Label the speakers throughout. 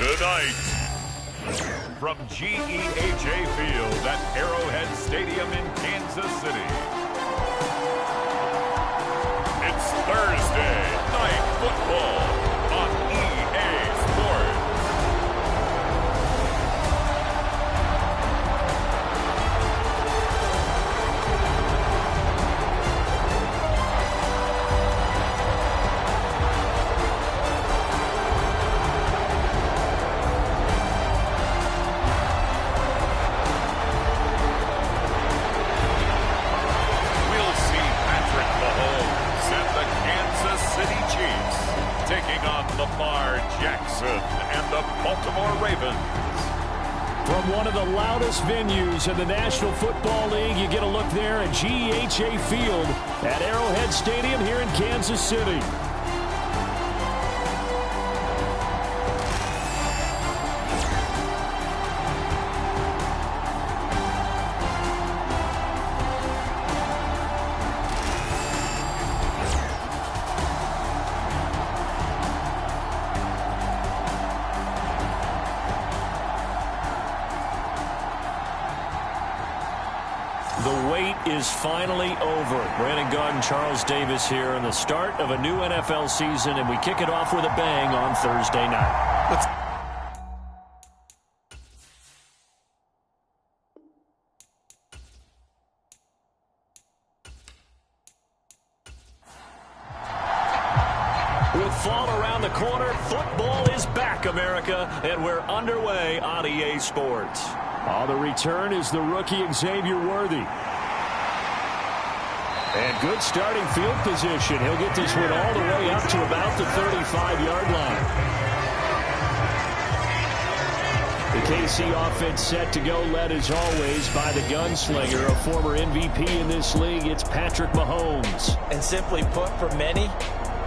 Speaker 1: Tonight, from GEHA Field at Arrowhead Stadium in Kansas City, it's Thursday Night Football on EA Sports. And the Baltimore Ravens.
Speaker 2: From one of the loudest venues in the National Football League, you get a look there at GEHA Field at Arrowhead Stadium here in Kansas City. The wait is finally over. Brandon Gaudin and Charles Davis here in the start of a new NFL season, and we kick it off with a bang on Thursday night. With fall around the corner, football is back, America, and we're underway on EA Sports. On the return is the rookie Xavier Worthy. And good starting field position. He'll get this one all the way up to about the 35-yard line. The KC offense set to go, led as always by the gunslinger, a former MVP in this league. It's Patrick Mahomes.
Speaker 3: And simply put, for many,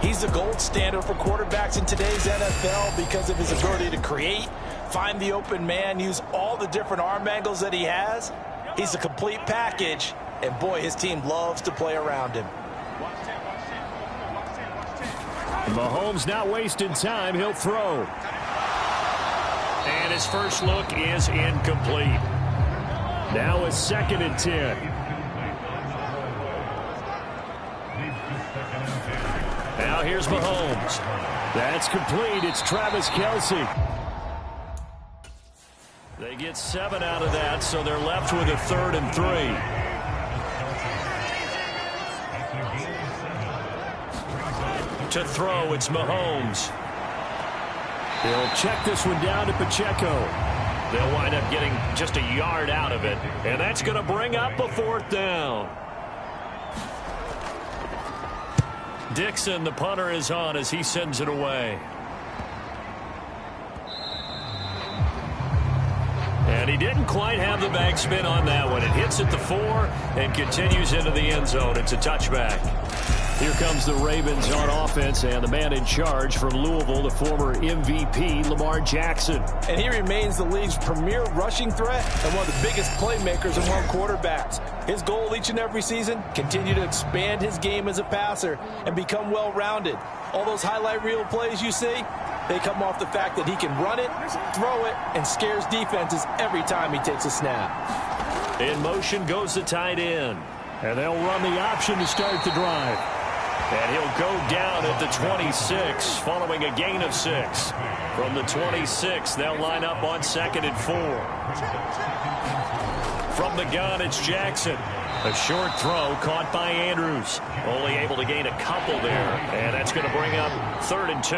Speaker 3: he's the gold standard for quarterbacks in today's NFL because of his ability to create, find the open man, use all the different arm angles that he has. He's a complete package, and boy, his team loves to play around him.
Speaker 2: Mahomes not wasting time. He'll throw. And his first look is incomplete. Now a 2nd and 10. Now here's Mahomes. That's complete. It's Travis Kelce. They get 7 out of that, so they're left with a 3rd and 3. To throw, it's Mahomes. He'll check this one down to Pacheco. They'll wind up getting just a yard out of it, and that's going to bring up a 4th down. Dixon, the punter, is on as he sends it away. And he didn't quite have the backspin on that one. It hits at the 4 and continues into the end zone. It's a touchback. Here comes the Ravens on offense, and the man in charge from Louisville, the former MVP, Lamar Jackson.
Speaker 3: And he remains the league's premier rushing threat and one of the biggest playmakers among quarterbacks. His goal each and every season, continue to expand his game as a passer and become well-rounded. All those highlight reel plays you see, they come off the fact that he can run it, throw it, and scares defenses every time he takes a snap.
Speaker 2: In motion goes the tight end. And they'll run the option to start the drive. And he'll go down at the 26, following a gain of 6. From the 26, they'll line up on 2nd and 4. From the gun, it's Jackson. A short throw caught by Andrews. Only able to gain a couple there. And that's going to bring up 3rd and 2.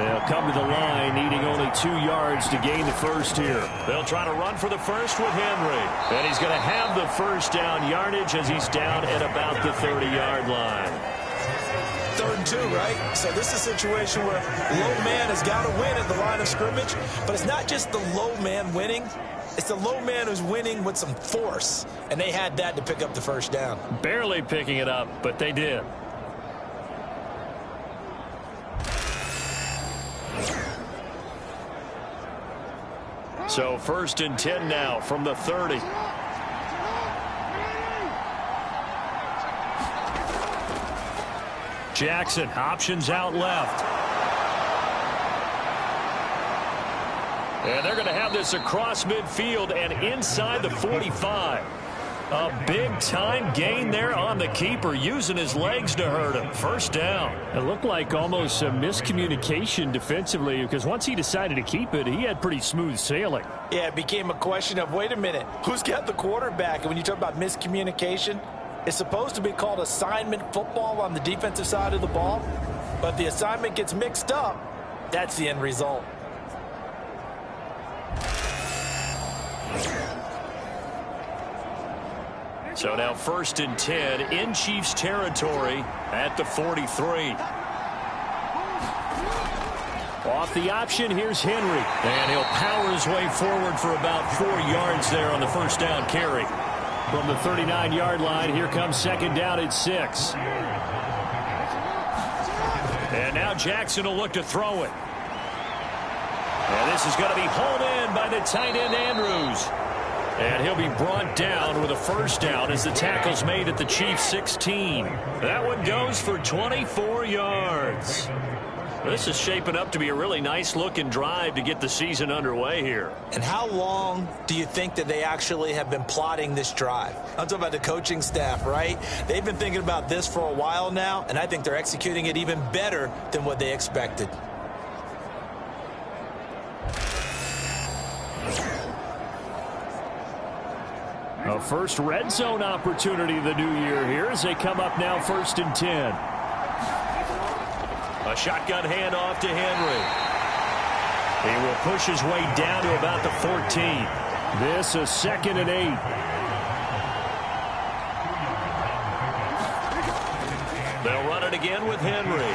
Speaker 2: They'll come to the line, needing only 2 yards to gain the first here. They'll try to run for the first with Henry. And he's going to have the first down yardage as he's down at about the 30-yard line.
Speaker 3: 3rd and 2, right? So this is a situation where low man has got to win at the line of scrimmage. But it's not just the low man winning. It's the low man who's winning with some force. And they had that to pick up the first down.
Speaker 2: Barely picking it up, but they did. So 1st and 10 now from the 30. Jackson, options out left. And they're going to have this across midfield and inside the 45. A big-time gain there on the keeper, using his legs to hurt him. First down.
Speaker 4: It looked like almost a miscommunication defensively, because once he decided to keep it, he had pretty smooth sailing.
Speaker 3: Yeah, it became a question of, wait a minute, who's got the quarterback? And when you talk about miscommunication, it's supposed to be called assignment football on the defensive side of the ball. But if the assignment gets mixed up, that's the end result.
Speaker 2: So now 1st and 10 in Chiefs territory at the 43.
Speaker 4: Off the option, here's Henry.
Speaker 2: And he'll power his way forward for about 4 yards there on the first down carry.
Speaker 4: From the 39-yard line, here comes 2nd down at 6.
Speaker 2: And now Jackson will look to throw it. And this is going to be hauled in by the tight end Andrews. And he'll be brought down with a first down as the tackle's made at the Chiefs' 16. That one goes for 24 yards. This is shaping up to be a really nice-looking drive to get the season underway here.
Speaker 3: And how long do you think that they actually have been plotting this drive? I'm talking about the coaching staff, right? They've been thinking about this for a while now, and I think they're executing it even better than what they expected.
Speaker 4: A first red zone opportunity of the new year here as they come up now 1st and 10.
Speaker 2: A shotgun handoff to Henry. He will push his way down to about the 14.
Speaker 4: This is 2nd and 8.
Speaker 2: They'll run it again with Henry.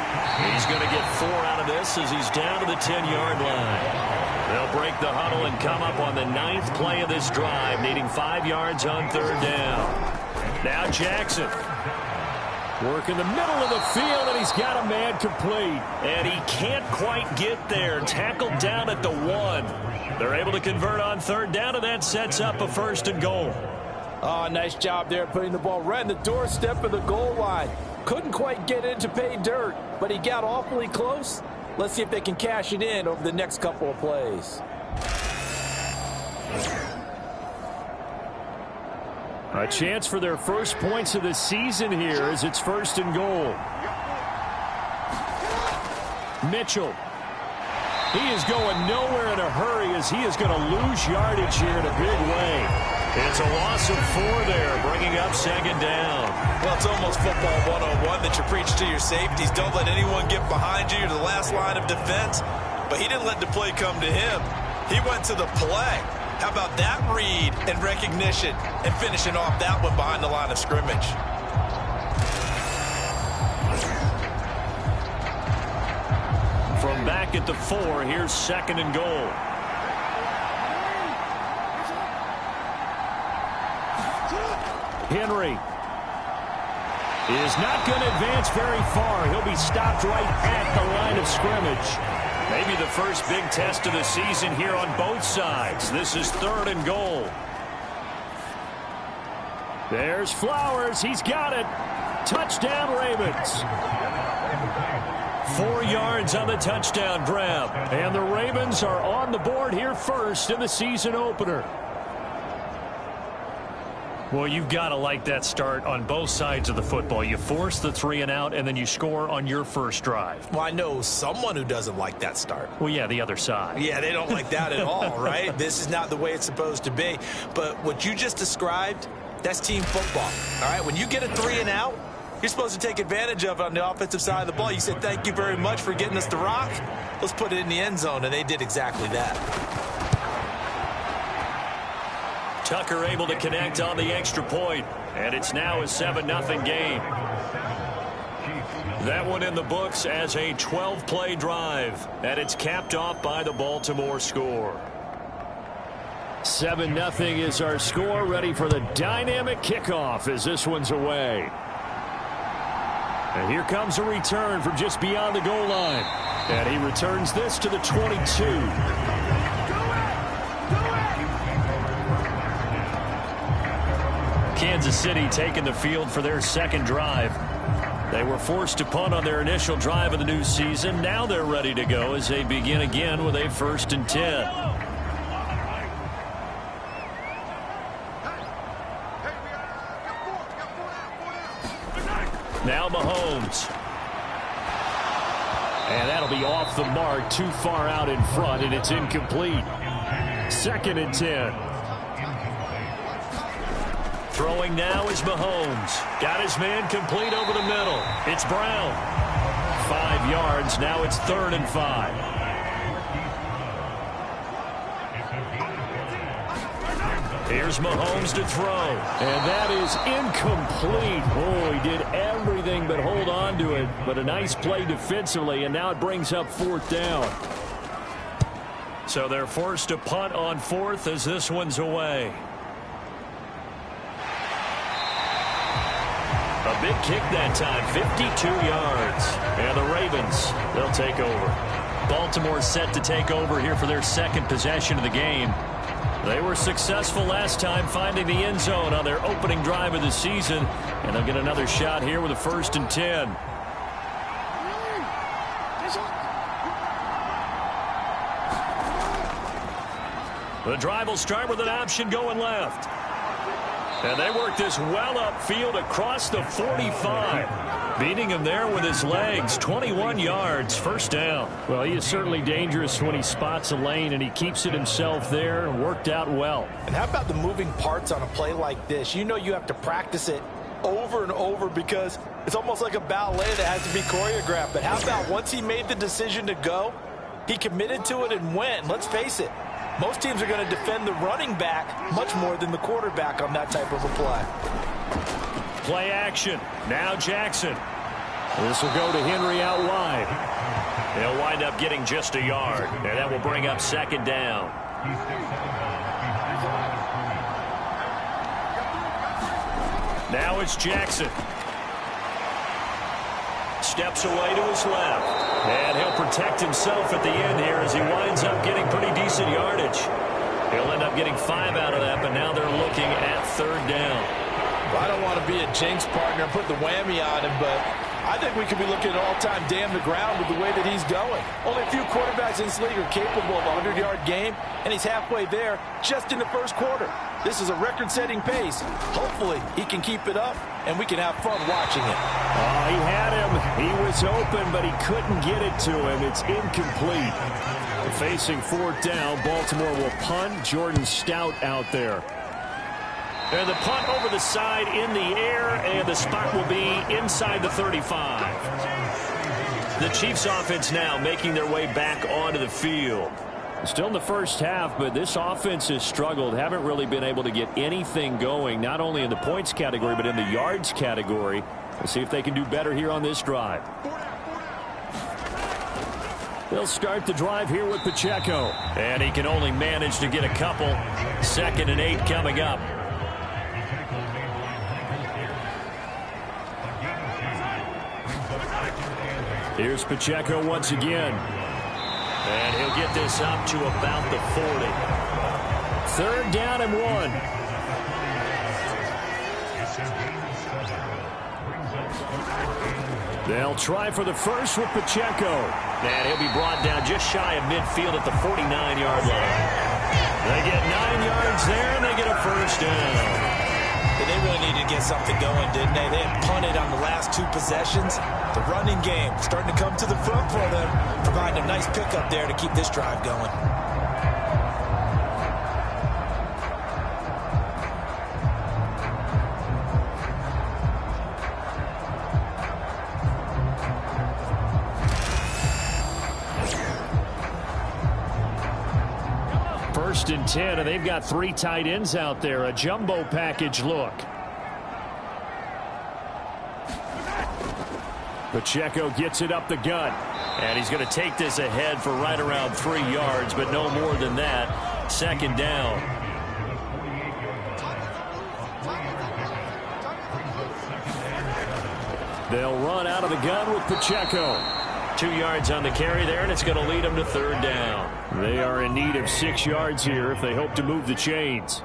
Speaker 2: He's going to get 4 out of this as he's down to the 10-yard line. They'll break the huddle and come up on the 9th play of this drive, needing 5 yards on 3rd down. Now Jackson.
Speaker 4: Work in the middle of the field, and he's got a man complete.
Speaker 2: And he can't quite get there. Tackled down at the 1. They're able to convert on 3rd down, and that sets up a 1st and goal.
Speaker 3: Oh, nice job there putting the ball right in the doorstep of the goal line. Couldn't quite get in to pay dirt, but he got awfully close. Let's see if they can cash it in over the next couple of plays.
Speaker 4: A chance for their first points of the season here as it's 1st and goal. Mitchell. He is going nowhere in a hurry as he is going to lose yardage here in a big way.
Speaker 2: It's a loss of 4 there, bringing up 2nd down.
Speaker 3: Well, it's almost football 101 that you preach to your safeties. Don't let anyone get behind you. You're the last line of defense. But he didn't let the play come to him. He went to the play. How about that read and recognition and finishing off that one behind the line of scrimmage?
Speaker 2: From back at the 4, here's 2nd and goal.
Speaker 4: Henry is not going to advance very far. He'll be stopped right at the line of scrimmage.
Speaker 2: Maybe the first big test of the season here on both sides. This is 3rd and goal.
Speaker 4: There's Flowers. He's got it. Touchdown, Ravens.
Speaker 2: 4 yards on the touchdown grab.
Speaker 4: And the Ravens are on the board here first in the season opener.
Speaker 2: Well, you've got to like that start on both sides of the football. You force the 3 and out, and then you score on your first drive.
Speaker 3: Well, I know someone who doesn't like that start.
Speaker 2: Well, yeah, the other side.
Speaker 3: Yeah, they don't like that at all, right? This is not the way it's supposed to be. But what you just described, that's team football, all right? When you get a 3 and out, you're supposed to take advantage of it on the offensive side of the ball. You said, thank you very much for getting us the rock. Let's put it in the end zone, and they did exactly that.
Speaker 2: Tucker able to connect on the extra point, and it's now a 7-0 game. That one in the books as a 12-play drive, and it's capped off by the Baltimore score.
Speaker 4: 7-0 is our score, ready for the dynamic kickoff as this one's away. And here comes a return from just beyond the goal line. And he returns this to the 22.
Speaker 2: Kansas City taking the field for their second drive. They were forced to punt on their initial drive of the new season. Now they're ready to go as they begin again with a 1st and 10. And that'll be off the mark, too far out in front, and it's incomplete. 2nd and 10. Throwing now is Mahomes. Got his man complete over the middle. It's Brown. 5 yards. Now it's 3rd and 5. Here's Mahomes to throw. And that is incomplete. Oh, he did everything but hold on to it. But a nice play defensively, and now it brings up 4th down. So they're forced to punt on 4th as this one's away. A big kick that time, 52 yards. And the Ravens, they'll take over. Baltimore set to take over here for their 2nd possession of the game. They were successful last time finding the end zone on their opening drive of the season. And they'll get another shot here with a 1st and 10. The drive will start with an option going left. And they work this well upfield across the 45. Beating him there with his legs. 21 yards, 1st down.
Speaker 4: Well, he is certainly dangerous when he spots a lane, and he keeps it himself there. Worked out well.
Speaker 3: And how about the moving parts on a play like this? You know you have to practice it over and over because it's almost like a ballet that has to be choreographed. But how about once he made the decision to go, he committed to it and went. Let's face it. Most teams are going to defend the running back much more than the quarterback on that type of a play.
Speaker 2: Play action. Now Jackson. This will go to Henry out wide. He'll wind up getting just a yard. And that will bring up 2nd down. Now it's Jackson. Steps away to his left. And he'll protect himself at the end here as he winds up getting pretty decent yardage. He'll end up getting 5 out of that, but now they're looking at 3rd down.
Speaker 3: Well, I don't want to be a jinx partner and put the whammy on him, but I think we could be looking at all-time damn the ground with the way that he's going. Only a few quarterbacks in this league are capable of a 100-yard game, and he's halfway there just in the 1st quarter. This is a record-setting pace. Hopefully, he can keep it up, and we can have fun watching it.
Speaker 4: Oh, he had him. He was open, but he couldn't get it to him. It's incomplete. Facing 4th down, Baltimore will punt. Jordan Stout out there.
Speaker 2: And the punt over the side in the air, and the spot will be inside the 35. The Chiefs offense now making their way back onto the field.
Speaker 4: Still in the 1st half, but this offense has struggled. Haven't really been able to get anything going, not only in the points category, but in the yards category. We'll see if they can do better here on this drive. They'll start the drive here with Pacheco.
Speaker 2: And he can only manage to get a couple. 2nd and 8 coming up.
Speaker 4: Here's Pacheco once again.
Speaker 2: And he'll get this up to about the 40.
Speaker 4: 3rd down and 1. They'll try for the first with Pacheco.
Speaker 2: And he'll be brought down just shy of midfield at the 49-yard line. They get 9 yards there, and they get a 1st down.
Speaker 3: They really needed to get something going, didn't they? They had punted on the last 2 possessions. The running game starting to come to the front for them, providing a nice pickup there to keep this drive going.
Speaker 4: First and 10, and they've got 3 tight ends out there. A jumbo package look. Pacheco gets it up the gut.
Speaker 2: And he's going to take this ahead for right around 3 yards, but no more than that. 2nd down.
Speaker 4: They'll run out of the gun with Pacheco.
Speaker 2: 2 yards on the carry there, and it's going to lead them to 3rd down.
Speaker 4: They are in need of 6 yards here if they hope to move the chains.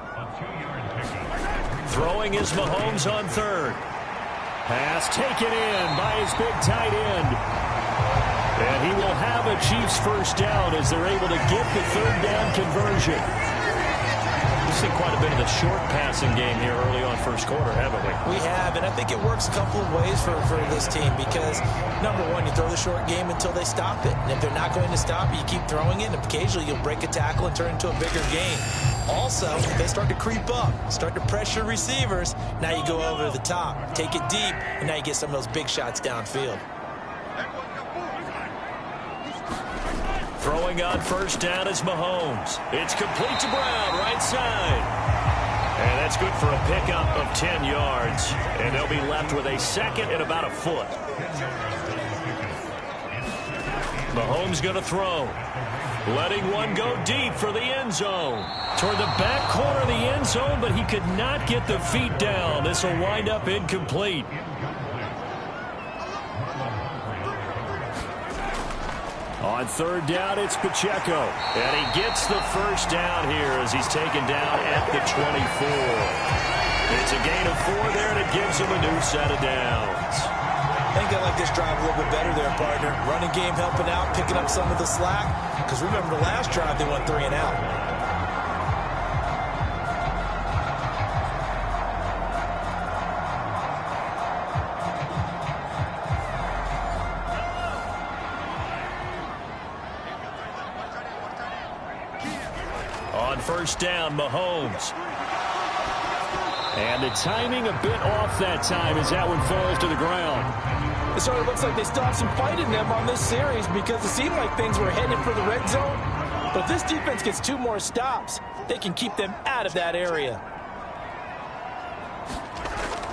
Speaker 2: Throwing is Mahomes on 3rd.
Speaker 4: Pass taken in by his big tight end. And he will have a Chiefs 1st down as they're able to get the 3rd down conversion.
Speaker 2: We've seen quite a bit of the short passing game here early on first quarter, haven't we?
Speaker 3: We have, and I think it works a couple of ways for this team because, number one, you throw the short game until they stop it. And if they're not going to stop it, you keep throwing it, and occasionally you'll break a tackle and turn it into a bigger game. Also, if they start to creep up, start to pressure receivers, now you go over the top, take it deep, and now you get some of those big shots downfield.
Speaker 2: Throwing on first down is Mahomes. It's complete to Brown, right side. And that's good for a pickup of 10 yards. And they'll be left with a second and about a foot. Mahomes going to throw. Letting one go deep for the end zone. Toward the back corner of the end zone, but he could not get the feet down. This will wind up incomplete. On third down, it's Pacheco. And he gets the first down here as he's taken down at the 24. It's a gain of 4 there, and it gives him a new set of downs.
Speaker 3: I think I like this drive a little bit better there, partner. Running game helping out, picking up some of the slack. Because remember, the last drive, they went 3 and out.
Speaker 2: On first down, Mahomes. And the timing a bit off that time as that one falls to the ground.
Speaker 3: It sort of looks like they still have some fight in them on this series because it seemed like things were headed for the red zone. But if this defense gets 2 more stops, they can keep them out of that area.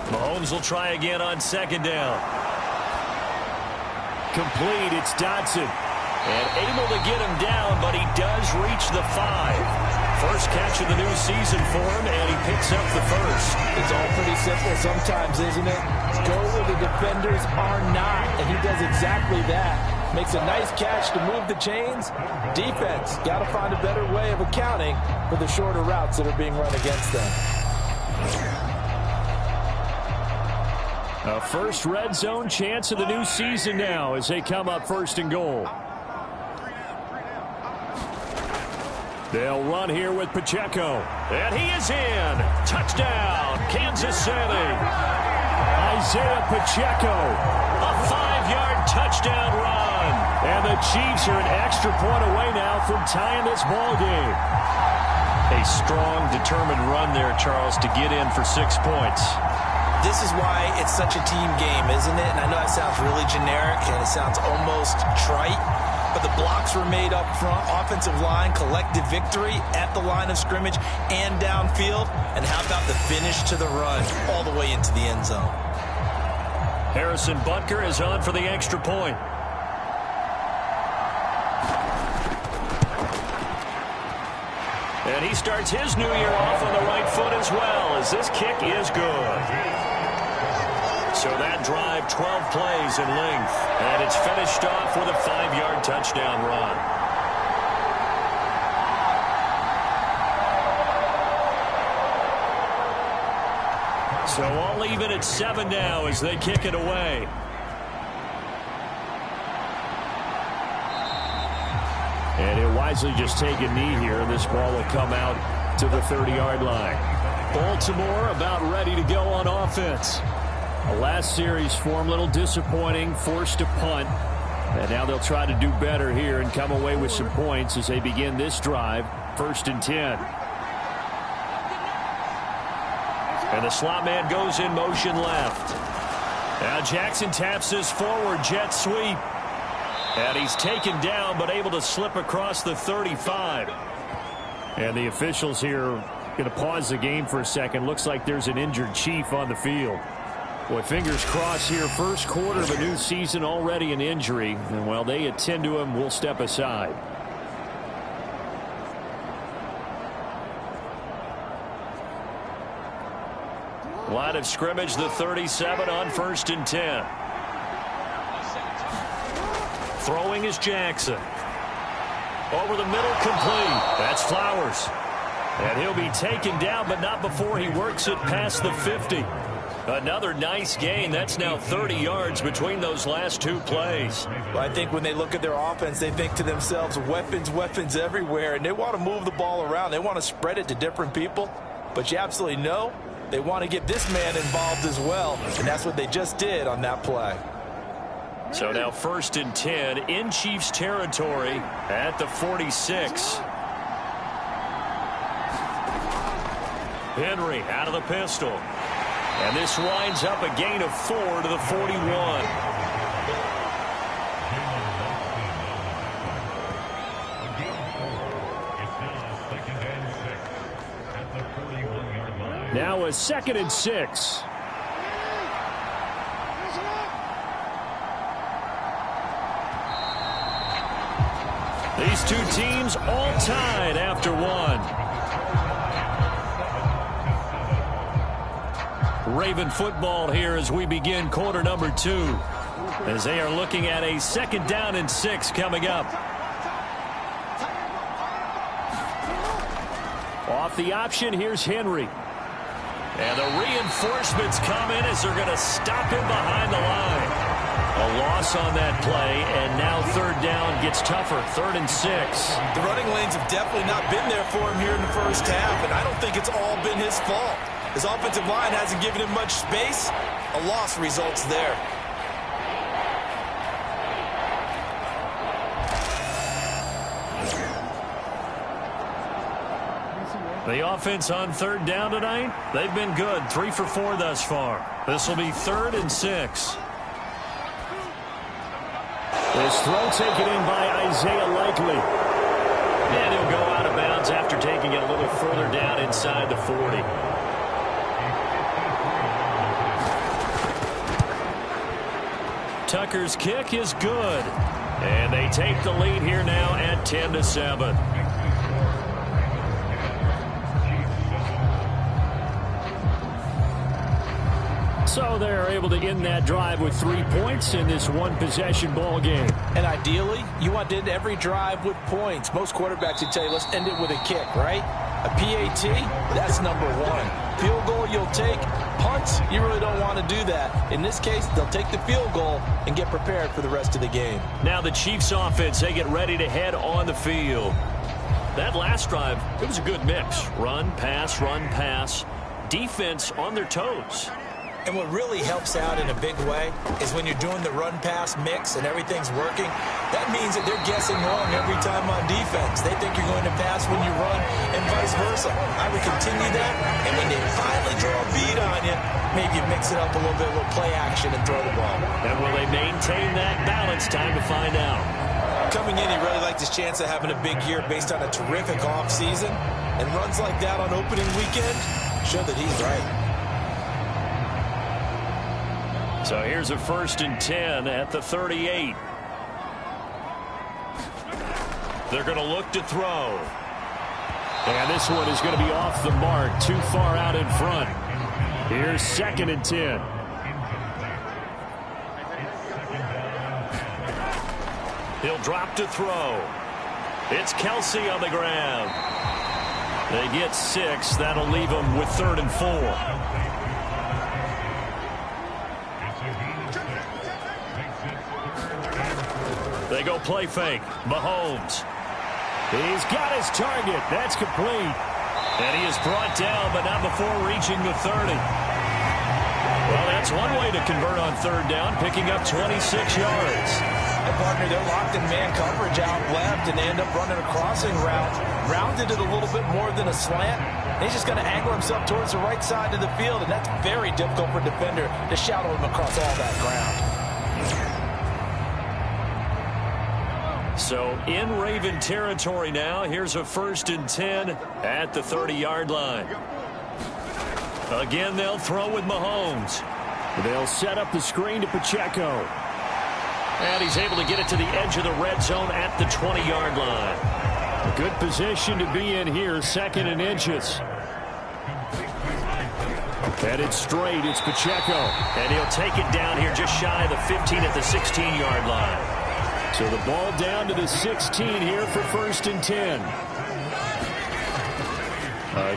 Speaker 2: Mahomes will try again on second down. Complete, it's Dotson. And able to get him down, but he does reach the 5. First catch of the new season for him, and he picks up the first.
Speaker 3: It's all pretty simple sometimes, isn't it? Go where the defenders are not, and he does exactly that. Makes a nice catch to move the chains. Defense, got to find a better way of accounting for the shorter routes that are being run against them.
Speaker 2: A first red zone chance of the new season now as they come up first and goal. They'll run here with Pacheco. And he is in. Touchdown, Kansas City. Isaiah Pacheco. A 5-yard touchdown run. And the Chiefs are an extra point away now from tying this ball game. A strong, determined run there, Charles, to get in for 6 points.
Speaker 3: This is why it's such a team game, isn't it? And I know it sounds really generic and it sounds almost trite. But the blocks were made up front, offensive line, collective victory at the line of scrimmage and downfield. And how about the finish to the run all the way into the end zone?
Speaker 2: Harrison Butker is on for the extra point. And he starts his new year off on the right foot as well, as this kick is good. So that drive, 12 plays in length. And it's finished off with a 5-yard touchdown run. So all even at 7 now as they kick it away. And he'll wisely just take a knee here, and this ball will come out to the 30-yard line. Baltimore about ready to go on offense. The last series form a little disappointing, forced to punt. And now they'll try to do better here and come away with some points as they begin this drive, 1st and 10. And the slot man goes in motion left. Now Jackson taps this forward jet sweep. And he's taken down but able to slip across the 35. And the officials here are going to pause the game for a second. Looks like there's an injured Chief on the field. Boy, fingers crossed here. First quarter of a new season, already an injury. And while they attend to him, we'll step aside. Line of scrimmage, the 37 on 1st and 10. Throwing is Jackson. Over the middle, complete. That's Flowers. And he'll be taken down, but not before he works it past the 50. Another nice gain. That's now 30 yards between those last two plays.
Speaker 3: Well, I think when they look at their offense, they think to themselves, weapons, weapons everywhere, and they want to move the ball around. They want to spread it to different people, but you absolutely know they want to get this man involved as well, and that's what they just did on that play.
Speaker 2: So now 1st and 10 in Chiefs territory at the 46. Henry out of the pistol. And this winds up a gain of 4 to the 41.
Speaker 4: Now a 2nd and 6.
Speaker 2: These two teams all tied after one. Raven football here as we begin quarter number 2. As they are looking at a 2nd down and 6 coming up.
Speaker 4: Off the option, here's Henry.
Speaker 2: And the reinforcements come in as they're going to stop him behind the line. A loss on that play, and now 3rd down gets tougher. 3rd and 6.
Speaker 3: The running lanes have definitely not been there for him here in the first half, and I don't think it's all been his fault. His offensive line hasn't given him much space. A loss results there.
Speaker 2: The offense on 3rd down tonight, they've been good. 3 for 4 thus far. This will be 3rd and 6.
Speaker 4: This throw taken in by Isaiah Likely.
Speaker 2: And he'll go out of bounds after taking it a little further down inside the 40. Tucker's kick is good. And they take the lead here now at 10-7.
Speaker 4: So they're able to end that drive with 3 points in this one-possession ball game.
Speaker 3: And ideally, you want to end every drive with points. Most quarterbacks would tell you, let's end it with a kick, right? A PAT, that's number 1. Field goal you'll take. Punts, you really don't want to do that. In this case, they'll take the field goal and get prepared for the rest of the game.
Speaker 2: Now the Chiefs offense, they get ready to head on the field. That last drive, it was a good mix. Run, pass, defense on their toes.
Speaker 3: And what really helps out in a big way is when you're doing the run-pass mix and everything's working, that means that they're guessing wrong every time on defense. They think you're going to pass when you run and vice versa. I would continue that, and when they finally draw a bead on you, maybe you mix it up a little bit, a little play action and throw the ball.
Speaker 2: And will they maintain that balance? Time to find out.
Speaker 3: Coming in, he really liked his chance of having a big year based on a terrific offseason, and runs like that on opening weekend show that he's right.
Speaker 2: So here's a 1st and 10 at the 38. They're going to look to throw.
Speaker 4: And this one is going to be off the mark, too far out in front. Here's 2nd and 10.
Speaker 2: He'll drop to throw. It's Kelsey on the ground. They get 6. That'll leave them with 3rd and 4. They go play fake. Mahomes.
Speaker 4: He's got his target. That's complete.
Speaker 2: And he is brought down, but not before reaching the 30. Well, that's one way to convert on 3rd down, picking up 26 yards.
Speaker 3: And partner, they're locked in man coverage out left, and they end up running a crossing route. Rounded it a little bit more than a slant. He's just going to angle himself towards the right side of the field, and that's very difficult for a defender to shadow him across all that ground.
Speaker 2: So in Raven territory now. Here's a 1st and 10 at the 30-yard line. Again, they'll throw with Mahomes.
Speaker 4: They'll set up the screen to Pacheco.
Speaker 2: And he's able to get it to the edge of the red zone at the 20-yard line.
Speaker 4: A good position to be in here, 2nd and inches. Headed straight, it's Pacheco.
Speaker 2: And he'll take it down here just shy of the 15 at the 16-yard line.
Speaker 4: So the ball down to the 16 here for 1st and 10.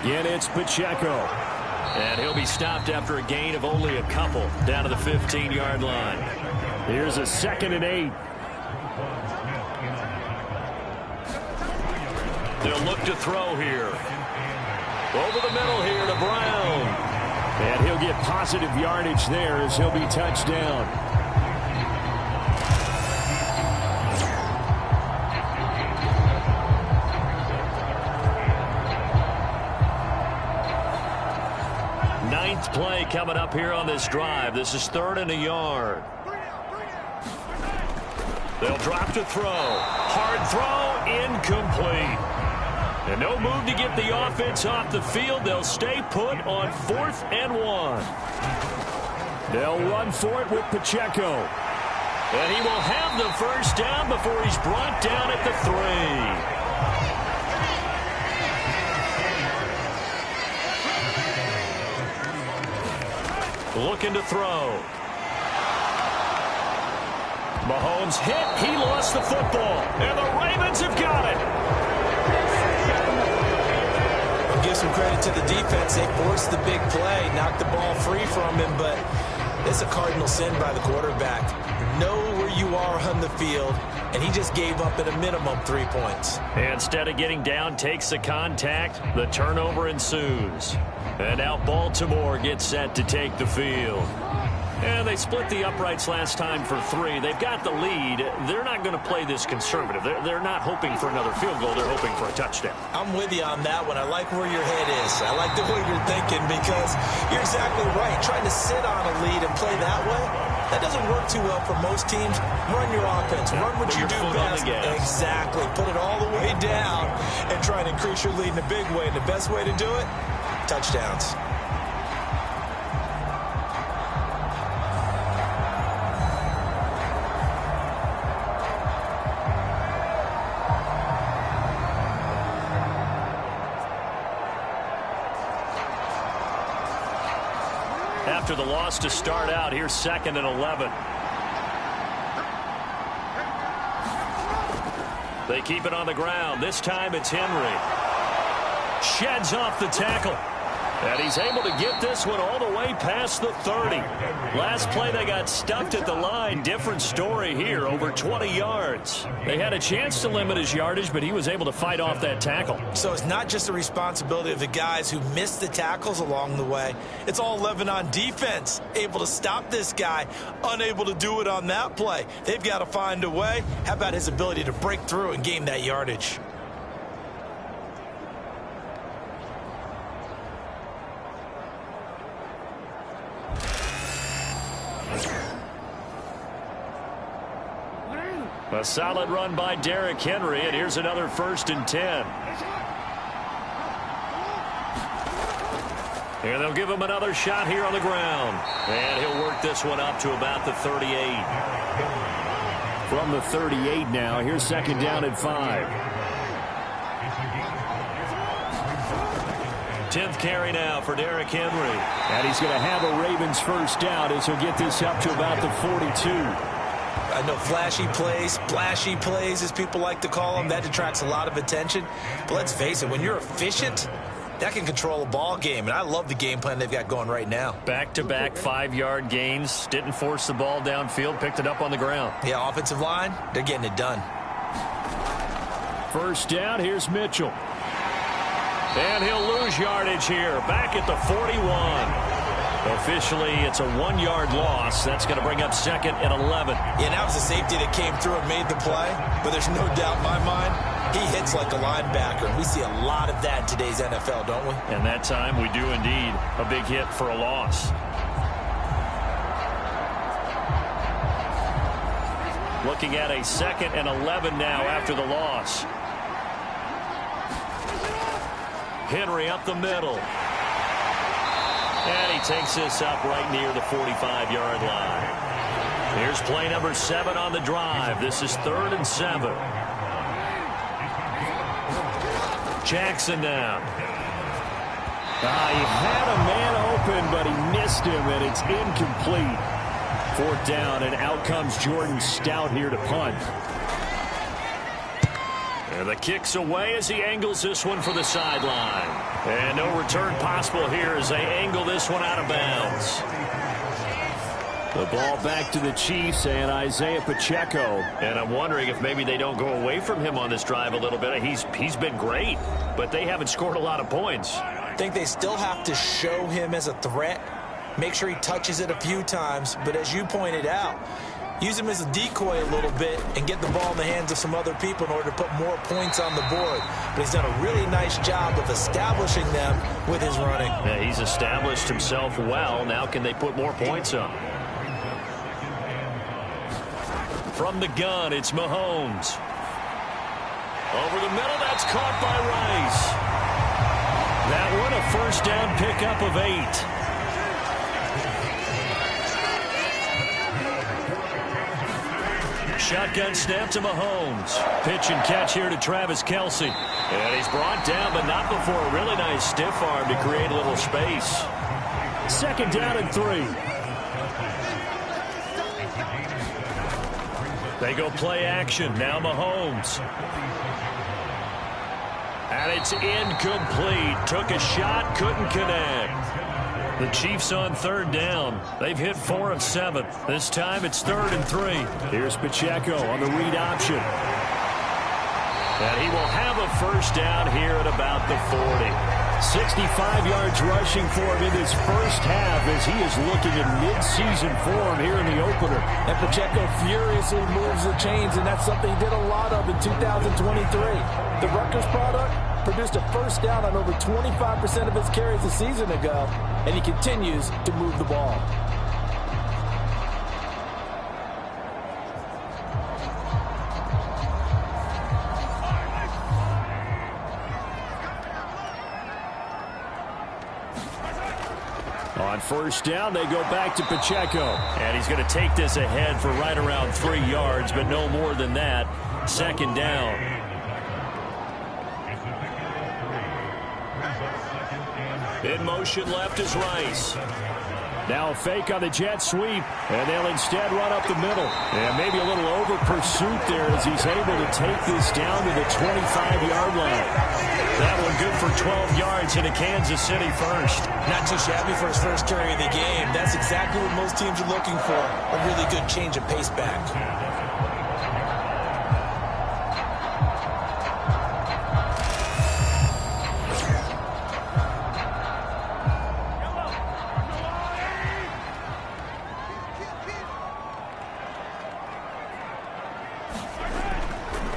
Speaker 4: Again, it's Pacheco.
Speaker 2: And he'll be stopped after a gain of only a couple down to the 15-yard line.
Speaker 4: Here's a 2nd and 8.
Speaker 2: They'll look to throw here. Over the middle here to Brown.
Speaker 4: And he'll get positive yardage there as he'll be touched down.
Speaker 2: Ninth play coming up here on this drive. This is 3rd and a yard. They'll drop to throw. Hard throw, incomplete. And no move to get the offense off the field. They'll stay put on 4th and 1.
Speaker 4: They'll run for it with Pacheco.
Speaker 2: And he will have the first down before he's brought down at the 3. Looking to throw. Mahomes hit. He lost the football. And the Ravens have got it.
Speaker 3: I'll give some credit to the defense. They forced the big play, knocked the ball free from him, but it's a cardinal sin by the quarterback. Know where you are on the field, and he just gave up at a minimum 3 points.
Speaker 2: And instead of getting down, takes the contact. The turnover ensues. And now Baltimore gets set to take the field. And they split the uprights last time for 3. They've got the lead. They're not going to play this conservative. They're not hoping for another field goal. They're hoping for a touchdown.
Speaker 3: I'm with you on that one. I like where your head is. I like the way you're thinking because you're exactly right. Trying to sit on a lead and play that way, that doesn't work too well for most teams. Run your offense. Run what you do best. Exactly. Put it all the way down and try and increase your lead in a big way. And the best way to do it, touchdowns.
Speaker 2: After the loss to start out, here's 2nd and 11. They keep it on the ground. This time it's Henry. Sheds off the tackle. And he's able to get this one all the way past the 30. Last play they got stuffed at the line. Different story here, over 20 yards. They had a chance to limit his yardage, but he was able to fight off that tackle.
Speaker 3: So it's not just the responsibility of the guys who missed the tackles along the way. It's all 11 on defense. Able to stop this guy, unable to do it on that play. They've got to find a way. How about his ability to break through and gain that yardage?
Speaker 2: A solid run by Derrick Henry, and here's another 1st and 10. And they'll give him another shot here on the ground. And he'll work this one up to about the 38.
Speaker 4: From the 38 now, here's 2nd down and 5.
Speaker 2: 10th carry now for Derrick Henry.
Speaker 4: And he's going to have a Ravens first down as he'll get this up to about the 42.
Speaker 3: I know flashy plays, splashy plays, as people like to call them, that attracts a lot of attention. But let's face it, when you're efficient, that can control a ball game. And I love the game plan they've got going right now.
Speaker 2: Back-to-back 5-yard gains. Didn't force the ball downfield. Picked it up on the ground.
Speaker 3: Yeah, offensive line, they're getting it done.
Speaker 4: First down, here's Mitchell.
Speaker 2: And he'll lose yardage here. Back at the 41. Officially, it's a 1-yard loss. That's going to bring up 2nd and 11.
Speaker 3: Yeah, that was a safety that came through and made the play. But there's no doubt in my mind, he hits like a linebacker. And we see a lot of that in today's NFL, don't we?
Speaker 2: And that time, we do indeed. A big hit for a loss. Looking at a 2nd and 11 now after the loss. Henry up the middle. And he takes this up right near the 45-yard line. Here's play number 7 on the drive. This is 3rd and 7. Jackson now.
Speaker 4: He had a man open, but he missed him, and it's incomplete. 4th down, and out comes Jordan Stout here to punt.
Speaker 2: And the kick's away as he angles this one for the sideline. And no return possible here as they angle this one out of bounds. The ball back to the Chiefs and Isaiah Pacheco. And I'm wondering if maybe they don't go away from him on this drive a little bit. He's been great, but they haven't scored a lot of points.
Speaker 3: I think they still have to show him as a threat. Make sure he touches it a few times. But as you pointed out, use him as a decoy a little bit and get the ball in the hands of some other people in order to put more points on the board. But he's done a really nice job of establishing them with his running.
Speaker 2: Yeah, he's established himself well. Now can they put more points up? From the gun, it's Mahomes. Over the middle, that's caught by Rice. That one, a first down pickup of 8. Shotgun snap to Mahomes. Pitch and catch here to Travis Kelce. And he's brought down, but not before a really nice stiff arm to create a little space. Second down and 3. They go play action. Now Mahomes. And it's incomplete. Took a shot, couldn't connect. The Chiefs on third down. They've hit 4 of 7. This time it's 3rd and 3. Here's Pacheco on the read option. And he will have a first down here at about the 40. 65 yards rushing for him in his first half as he is looking in mid-season form here in the opener.
Speaker 3: And Pacheco furiously moves the chains, and that's something he did a lot of in 2023. The Rutgers product produced a first down on over 25% of his carries a season ago, and he continues to move the ball.
Speaker 2: On first down, they go back to Pacheco. And he's going to take this ahead for right around 3 yards, but no more than that. Second down. In motion left is Rice. Now a fake on the jet sweep, and they'll instead run up the middle. And maybe a little over pursuit there as he's able to take this down to the 25-yard line. That one good for 12 yards into Kansas City first.
Speaker 3: Not too shabby for his first carry of the game. That's exactly what most teams are looking for, a really good change of pace back.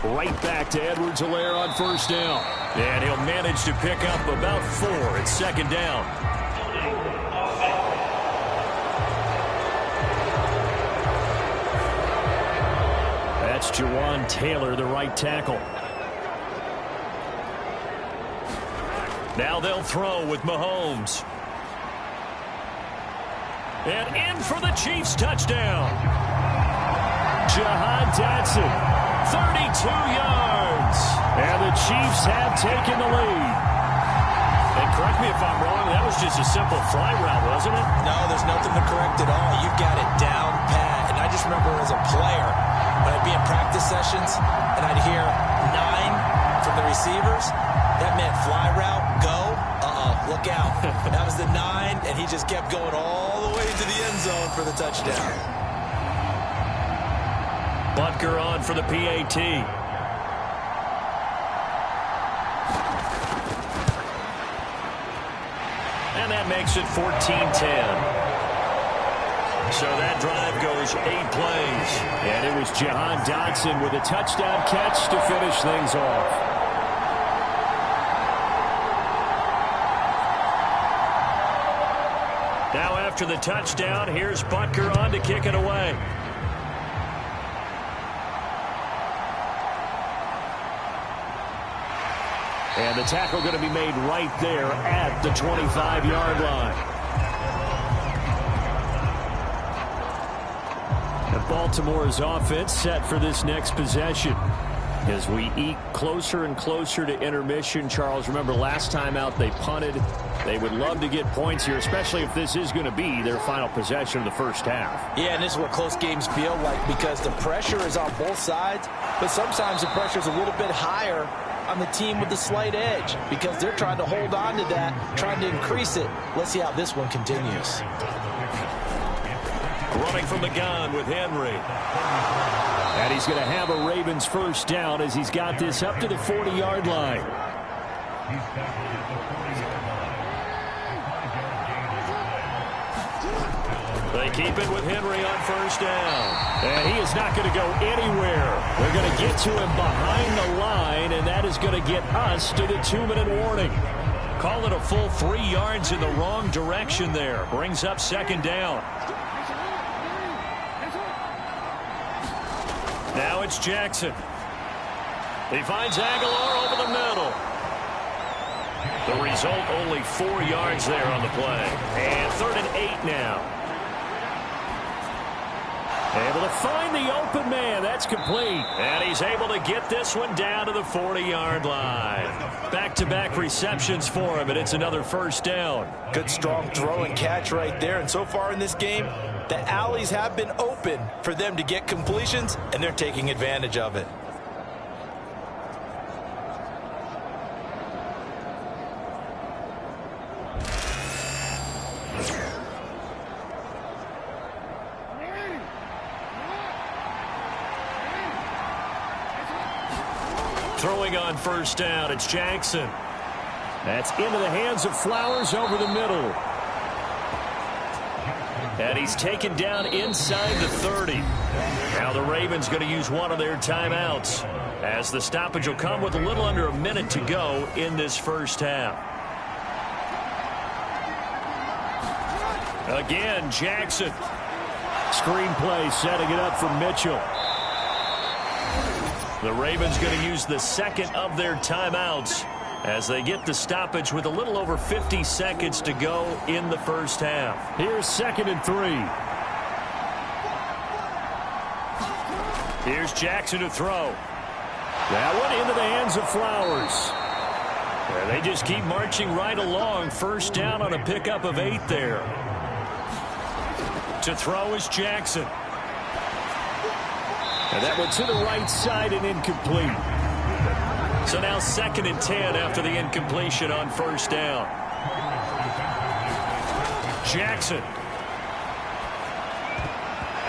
Speaker 2: Right back to Edwards-Helaire on first down. And he'll manage to pick up about 4 at second down. That's Jawan Taylor, the right tackle. Now they'll throw with Mahomes. And in for the Chiefs touchdown. Jahan Dotson. 32 yards. And the Chiefs have taken the lead. And correct me if I'm wrong, that was just a simple fly route, wasn't it?
Speaker 3: No, there's nothing to correct at all. You've got it down pat. And I just remember as a player, when I'd be in practice sessions and I'd hear 9 from the receivers, that meant fly route, go, look out. That was the 9, and he just kept going all the way to the end zone for the touchdown.
Speaker 2: Butker on for the PAT. And that makes it 14-10. So that drive goes 8 plays. And it was Jahan Dotson with a touchdown catch to finish things off. Now after the touchdown, here's Butker on to kick it away. And the tackle going to be made right there at the 25-yard line. And Baltimore's offense set for this next possession. As we eke closer and closer to intermission, Charles, remember last time out they punted. They would love to get points here, especially if this is going to be their final possession of the first half.
Speaker 3: Yeah, and this is what close games feel like because the pressure is on both sides, but sometimes the pressure is a little bit higher on the team with the slight edge because they're trying to hold on to that, trying to increase it. Let's see how this one continues.
Speaker 2: Running from the gun with Henry. And he's going to have a Ravens first down as he's got this up to the 40-yard line. They keep it with Henry on first down. And he is not going to go anywhere. They're going to get to him behind the line, and that is going to get us to the 2-minute warning. Call it a full 3 yards in the wrong direction there. Brings up second down. Now it's Jackson. He finds Aguilar over the middle. The result, only 4 yards there on the play. And 3rd and 8 now. Able to find the open man. That's complete. And he's able to get this one down to the 40-yard line. Back-to-back receptions for him, and it's another first down.
Speaker 3: Good, strong throw and catch right there. And so far in this game, the alleys have been open for them to get completions, and they're taking advantage of it.
Speaker 2: Throwing on first down, it's Jackson. That's into the hands of Flowers over the middle. And he's taken down inside the 30. Now the Ravens going to use one of their timeouts as the stoppage will come with a little under a minute to go in this first half. Again, Jackson. Screenplay setting it up for Mitchell. The Ravens going to use the second of their timeouts as they get the stoppage with a little over 50 seconds to go in the first half. Here's 2nd and 3. Here's Jackson to throw. That one into the hands of Flowers. And they just keep marching right along. First down on a pickup of 8 there. To throw is Jackson. And that one to the right side and incomplete. So now 2nd and 10 after the incompletion on first down. Jackson.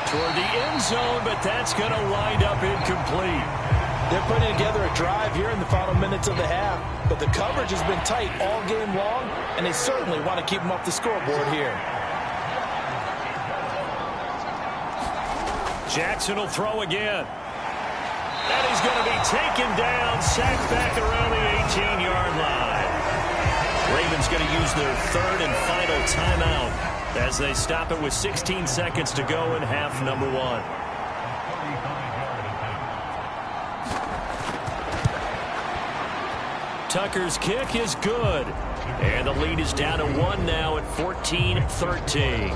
Speaker 2: Toward the end zone, but that's going to wind up incomplete.
Speaker 3: They're putting together a drive here in the final minutes of the half, but the coverage has been tight all game long, and they certainly want to keep them off the scoreboard here.
Speaker 2: Jackson will throw again. And he's going to be taken down, sacked back around the 18-yard line. Ravens going to use their 3rd and final timeout as they stop it with 16 seconds to go in half number 1. Tucker's kick is good. And the lead is down to 1 now at 14-13.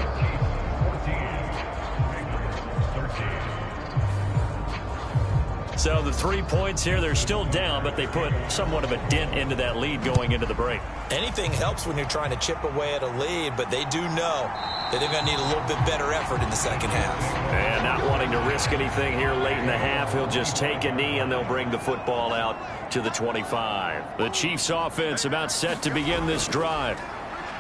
Speaker 2: So the 3 points here, they're still down, but they put somewhat of a dent into that lead going into the break.
Speaker 3: Anything helps when you're trying to chip away at a lead, but they do know that they're going to need a little bit better effort in the second half.
Speaker 2: And not wanting to risk anything here late in the half, he'll just take a knee and they'll bring the football out to the 25. The Chiefs offense about set to begin this drive.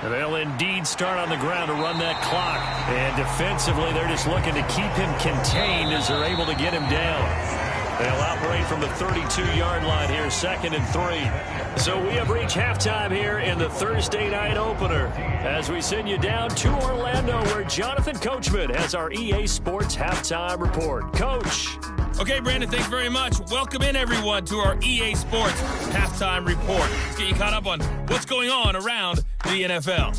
Speaker 2: And they'll indeed start on the ground to run that clock. And defensively, they're just looking to keep him contained as they're able to get him down. They'll operate from the 32-yard line here, 2nd and 3. So we have reached halftime here in the Thursday night opener as we send you down to Orlando where Jonathan Coachman has our EA Sports halftime report. Coach.
Speaker 5: Okay, Brandon, thanks very much. Welcome in, everyone, to our EA Sports halftime report. Let's get you caught up on what's going on around the NFL.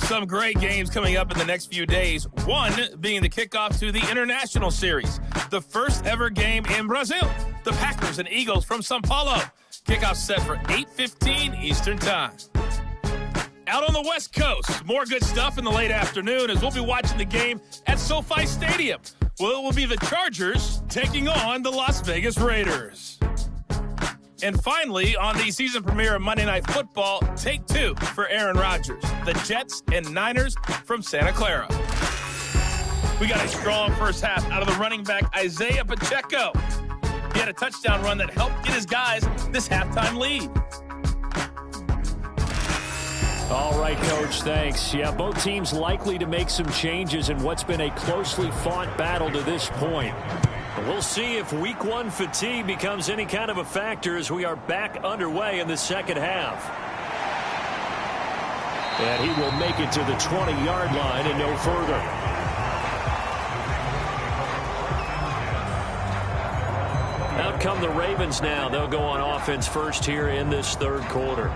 Speaker 5: Some great games coming up in the next few days. One being the kickoff to the International Series, the first ever game in Brazil. The Packers and Eagles from São Paulo. Kickoff set for 8:15 Eastern Time. Out on the West Coast, more good stuff in the late afternoon as we'll be watching the game at SoFi Stadium. Well, it will be the Chargers taking on the Las Vegas Raiders. And finally, on the season premiere of Monday Night Football, take 2 for Aaron Rodgers. The Jets and Niners from Santa Clara. We got a strong first half out of the running back Isaiah Pacheco. He had a touchdown run that helped get his guys this halftime lead.
Speaker 2: All right, Coach, thanks. Yeah, both teams likely to make some changes in what's been a closely fought battle to this point. We'll see if Week 1 fatigue becomes any kind of a factor as we are back underway in the second half. And he will make it to the 20-yard line and no further. Out come the Ravens now. They'll go on offense first here in this third quarter.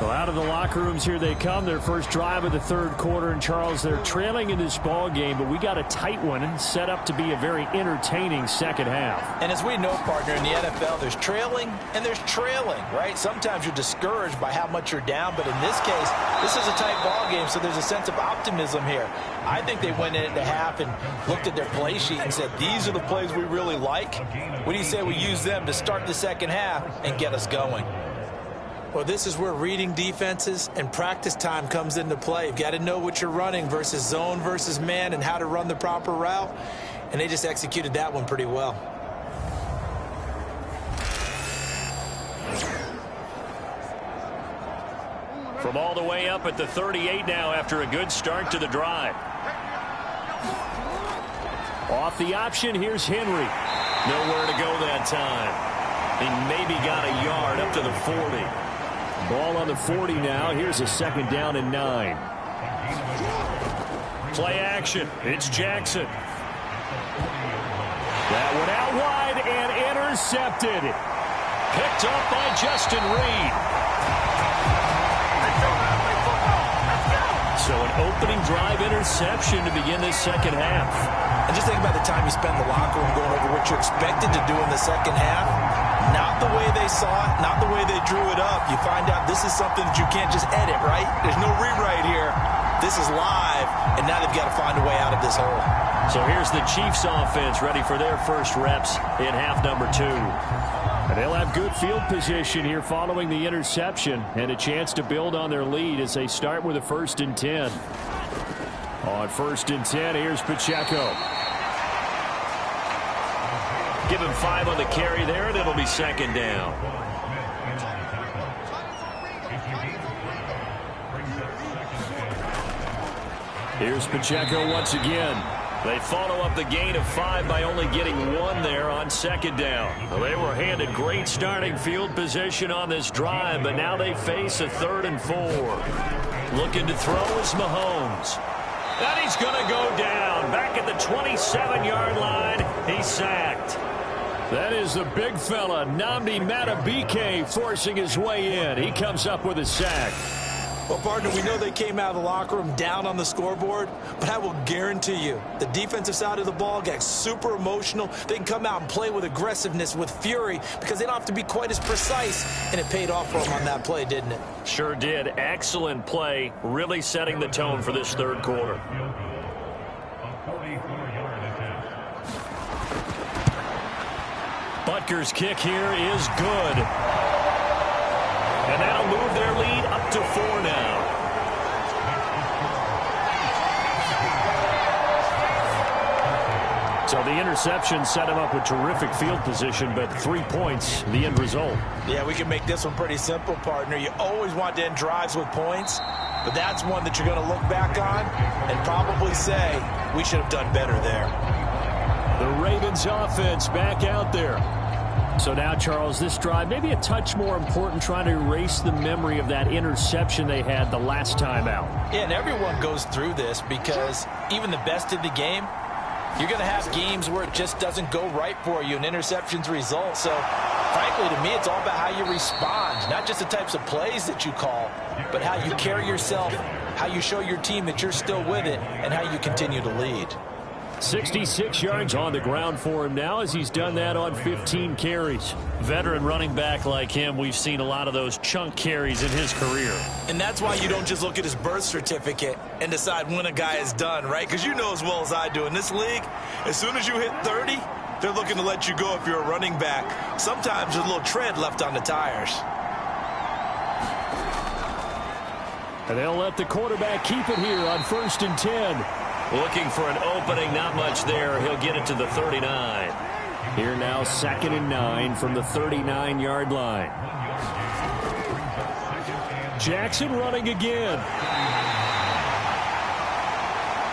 Speaker 2: Well, out of the locker rooms here they come. Their first drive of the third quarter. And, Charles, they're trailing in this ball game, but we got a tight one and set up to be a very entertaining second half.
Speaker 3: And as we know, partner, in the NFL, there's trailing and there's trailing, right? Sometimes you're discouraged by how much you're down, but in this case, this is a tight ball game, so there's a sense of optimism here. I think they went into half and looked at their play sheet and said, these are the plays we really like. What do you say we use them to start the second half and get us going? Well, this is where reading defenses and practice time comes into play. You've got to know what you're running versus zone versus man and how to run the proper route. And they just executed that one pretty well.
Speaker 2: From all the way up at the 38 now after a good start to the drive. Off the option, here's Henry. Nowhere to go that time. He maybe got a yard up to the 40. Ball on the 40 now. Here's a second down and 9. Play action. It's Jackson. That one out wide and intercepted. Picked up by Justin Reed. So an opening drive interception to begin this second half.
Speaker 3: And just think about the time you spend in the locker room going over what you're expected to do in the second half. Not the way they saw it, not the way they drew it up. You find out this is something that you can't just edit, right? There's no rewrite here. This is live, and now they've got to find a way out of this hole.
Speaker 2: So here's the Chiefs offense ready for their first reps in half number 2. And they'll have good field position here following the interception and a chance to build on their lead as they start with a 1st and 10. On 1st and 10, here's Pacheco. Give him 5 on the carry there, and it'll be second down. Here's Pacheco once again. They follow up the gain of 5 by only getting 1 there on second down. Well, they were handed great starting field position on this drive, but now they face a 3rd and 4. Looking to throw is Mahomes. And he's going to go down. Back at the 27-yard line, he's sacked. That is the big fella, Nnamdi Madubuike, forcing his way in. He comes up with a sack.
Speaker 3: Well, partner, we know they came out of the locker room down on the scoreboard, but I will guarantee you the defensive side of the ball got super emotional. They can come out and play with aggressiveness, with fury, because they don't have to be quite as precise, and it paid off for them on that play, didn't it?
Speaker 2: Sure did. Excellent play, really setting the tone for this third quarter. Butker's kick here is good. And that'll move their lead up to 4 now. So the interception set him up with terrific field position, but 3 points, the end result.
Speaker 3: Yeah, we can make this one pretty simple, partner. You always want to end drives with points, but that's one that you're going to look back on and probably say, we should have done better there.
Speaker 2: The Ravens offense back out there. So now, Charles, this drive maybe a touch more important, trying to erase the memory of that interception they had the last time out.
Speaker 3: Yeah, and everyone goes through this because even the best in the game, you're going to have games where it just doesn't go right for you and interceptions result. So, frankly, to me, it's all about how you respond, not just the types of plays that you call, but how you carry yourself, how you show your team that you're still with it, and how you continue to lead.
Speaker 2: 66 yards on the ground for him now as he's done that on 15 carries. Veteran running back like him, we've seen a lot of those chunk carries in his career.
Speaker 3: And that's why you don't just look at his birth certificate and decide when a guy is done, right? Because you know as well as I do, in this league, as soon as you hit 30, They're looking to let you go if you're a running back. Sometimes there's a little tread left on the tires.
Speaker 4: And they'll let the quarterback keep it here on 1st and 10.
Speaker 2: Looking for an opening, not much there. He'll get it to the 39.
Speaker 4: Here now 2nd and 9 from the 39-yard line. Jackson running again.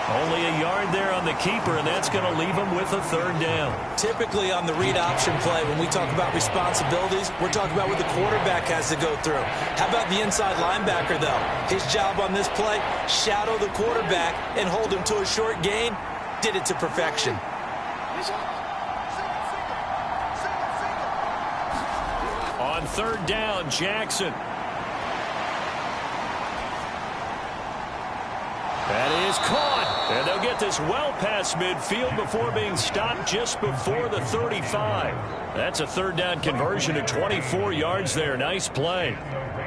Speaker 2: Only a yard there on the keeper, and that's going to leave him with a 3rd down.
Speaker 3: Typically on the read option play, when we talk about responsibilities, we're talking about what the quarterback has to go through. How about the inside linebacker, though? His job on this play, shadow the quarterback and hold him to a short gain. Did it to perfection.
Speaker 2: On 3rd down, Jackson. That is caught. And they'll get this well past midfield before being stopped just before the 35. That's a 3rd down conversion of 24 yards there. Nice play.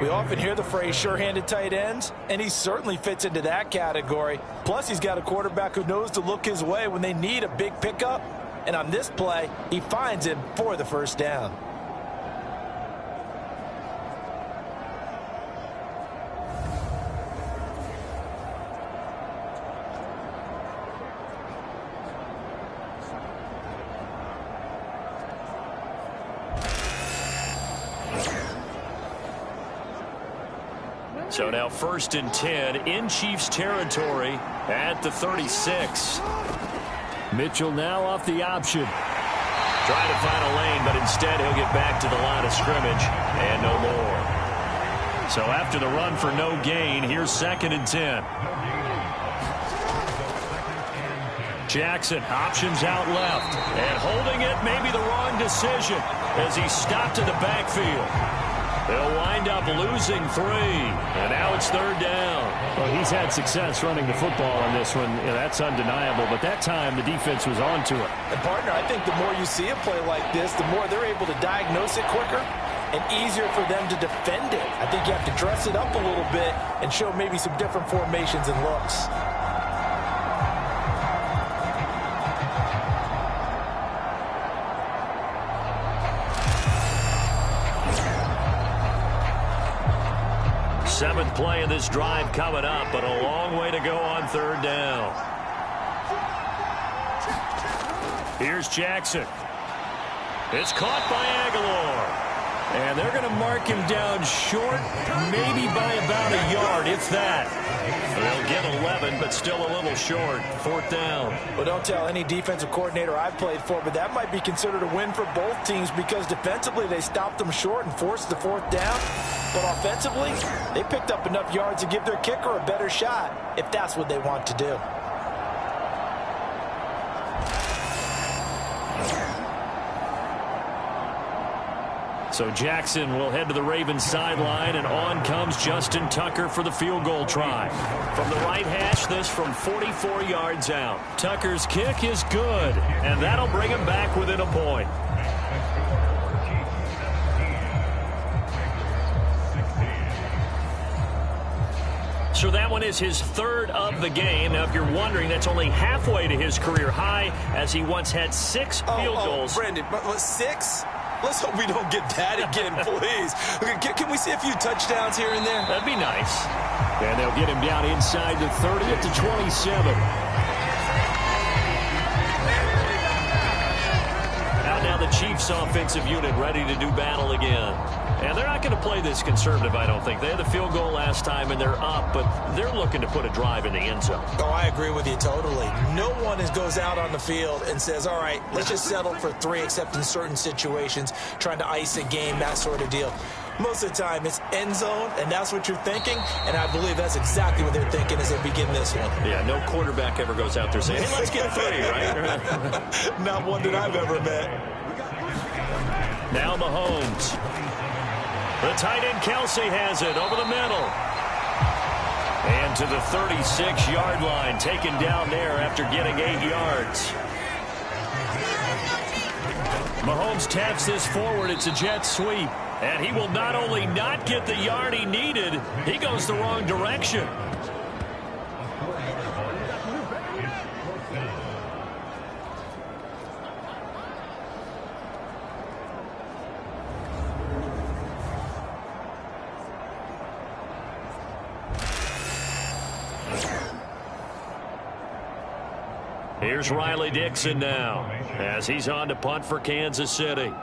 Speaker 3: We often hear the phrase sure-handed tight ends, and he certainly fits into that category. Plus, he's got a quarterback who knows to look his way when they need a big pickup. And on this play, he finds him for the 1st down.
Speaker 2: So now 1st and 10 in Chiefs territory at the 36.
Speaker 4: Mitchell now off the option.
Speaker 2: Trying to find a lane, but instead he'll get back to the line of scrimmage and no more. So after the run for no gain, here's 2nd and 10. Jackson options out left, and holding it may be the wrong decision as he's stopped in the backfield. They'll wind up losing 3, and now it's 3rd down.
Speaker 4: Well, he's had success running the football on this one. That's undeniable, but that time the defense was on to it.
Speaker 3: And, partner, I think the more you see a play like this, the more they're able to diagnose it quicker and easier for them to defend it. I think you have to dress it up a little bit and show maybe some different formations and looks.
Speaker 2: Seventh play of this drive coming up, but a long way to go on 3rd down. Here's Jackson. It's caught by Aguilar. And they're going to mark him down short, maybe by about a yard, if that. They'll get 11, but still a little short. 4th down.
Speaker 3: Well, don't tell any defensive coordinator I've played for, but that might be considered a win for both teams because defensively they stopped them short and forced the 4th down. But offensively, they picked up enough yards to give their kicker a better shot if that's what they want to do.
Speaker 2: So Jackson will head to the Ravens sideline, and on comes Justin Tucker for the field goal try. From the right hash, this from 44 yards out. Tucker's kick is good, and that'll bring him back within a point. So that one is his 3rd of the game. Now, if you're wondering, that's only halfway to his career high, as he once had 6 field goals.
Speaker 3: Brandon, 6? Let's hope we don't get that again, please. Can we see a few touchdowns here and there?
Speaker 2: That'd be nice.
Speaker 4: And they'll get him down inside the 30 at the 27.
Speaker 2: Now the Chiefs offensive unit ready to do battle again. And they're not going to play this conservative, I don't think. They had the field goal last time, and they're up, but they're looking to put a drive in the end zone.
Speaker 3: Oh, I agree with you totally. No one goes out on the field and says, all right, let's just settle for 3, except in certain situations, trying to ice a game, that sort of deal. Most of the time, it's end zone, and that's what you're thinking, and I believe that's exactly what they're thinking as they begin this one.
Speaker 2: Yeah, no quarterback ever goes out there saying, hey, let's get 3, right?
Speaker 3: Not one that I've ever met.
Speaker 2: Now Mahomes. The tight end Kelsey has it over the middle. And to the 36-yard line, taken down there after getting 8 yards. Mahomes taps this forward. It's a jet sweep. And he will not only not get the yard he needed, he goes the wrong direction. Here's Riley Dixon now as he's on to punt for Kansas City.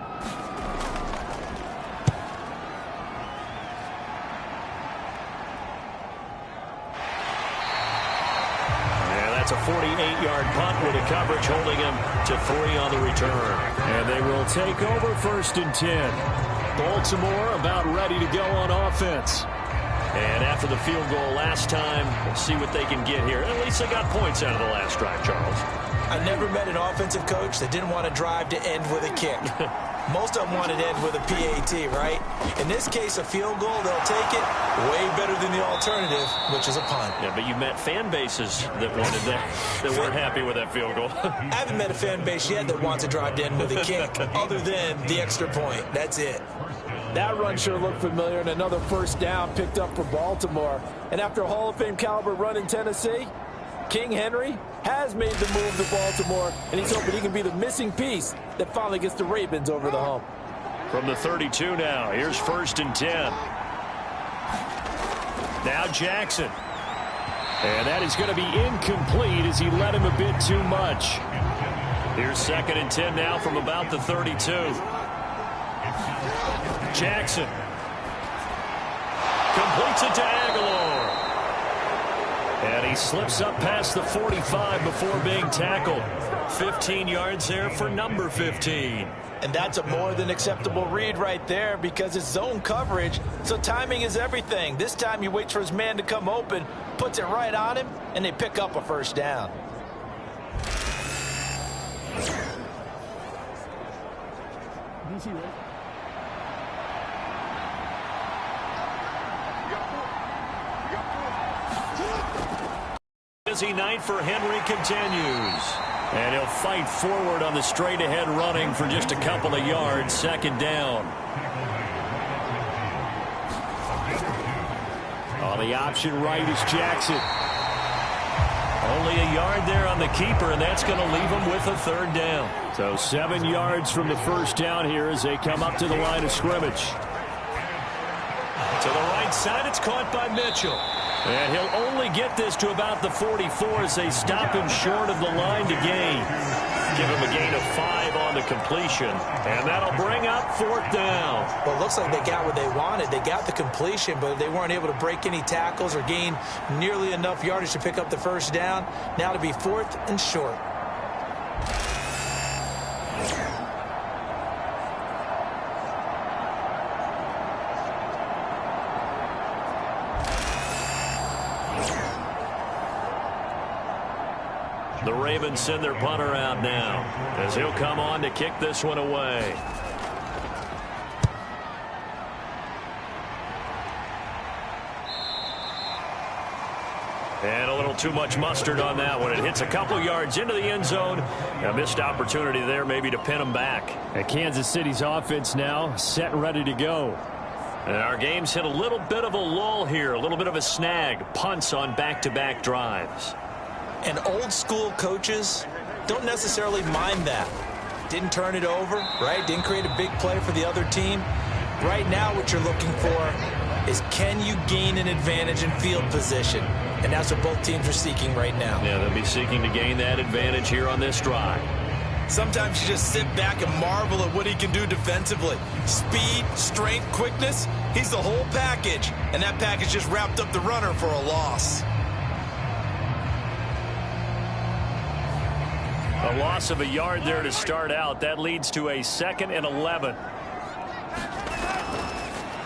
Speaker 2: That's a 48-yard punt with a coverage holding him to 3 on the return.
Speaker 4: And they will take over 1st and 10. Baltimore about ready to go on offense.
Speaker 2: And after the field goal last time, we'll see what they can get here. At least they got points out of the last drive, Charles.
Speaker 3: I never met an offensive coach that didn't want to drive to end with a kick. Most of them want to end with a PAT, right? In this case, a field goal, they'll take it way better than the alternative, which is a punt.
Speaker 2: Yeah, but you met fan bases that wanted that weren't happy with that field goal.
Speaker 3: I haven't met a fan base yet that wants to drive to end with a kick, other than the extra point. That's it. That run sure looked familiar, and another 1st down picked up for Baltimore. And after a Hall of Fame caliber run in Tennessee, King Henry has made the move to Baltimore, and he's hoping he can be the missing piece that finally gets the Ravens over the hump.
Speaker 2: From the 32 now, here's 1st and 10. Now Jackson.
Speaker 4: And that is going to be incomplete as he led him a bit too much.
Speaker 2: Here's 2nd and 10 now from about the 32. Jackson completes it to Aguilar. And he slips up past the 45 before being tackled. 15 yards there for number 15.
Speaker 3: And that's a more than acceptable read right there because it's zone coverage, so timing is everything. This time he waits for his man to come open, puts it right on him, and they pick up a 1st down.
Speaker 2: Busy night for Henry continues. And he'll fight forward on the straight-ahead running for just a couple of yards. 2nd down.
Speaker 4: On the option right is Jackson.
Speaker 2: Only a yard there on the keeper, and that's going to leave him with a 3rd down.
Speaker 4: So 7 yards from the 1st down here as they come up to the line of scrimmage.
Speaker 2: To the right side, it's caught by Mitchell. And he'll only get this to about the 44 as they stop him short of the line to gain. Give him a gain of 5 on the completion. And that'll bring up 4th down.
Speaker 3: Well, it looks like they got what they wanted. They got the completion, but they weren't able to break any tackles or gain nearly enough yardage to pick up the 1st down. Now to be 4th and short.
Speaker 2: The Ravens send their punter out now as he'll come on to kick this one away. And a little too much mustard on that one. It hits a couple yards into the end zone. A missed opportunity there maybe to pin them back.
Speaker 4: And Kansas City's offense now set and ready to go.
Speaker 2: And our game's hit a little bit of a lull here, a little bit of a snag. Punts on back-to-back drives.
Speaker 3: And old school coaches don't necessarily mind that. Didn't turn it over, right? Didn't create a big play for the other team. Right now what you're looking for is can you gain an advantage in field position? And that's what both teams are seeking right now.
Speaker 2: Yeah, they'll be seeking to gain that advantage here on this drive.
Speaker 3: Sometimes you just sit back and marvel at what he can do defensively. Speed, strength, quickness, he's the whole package. And that package just wrapped up the runner for a loss.
Speaker 2: A loss of a yard there to start out. That leads to a 2nd and 11.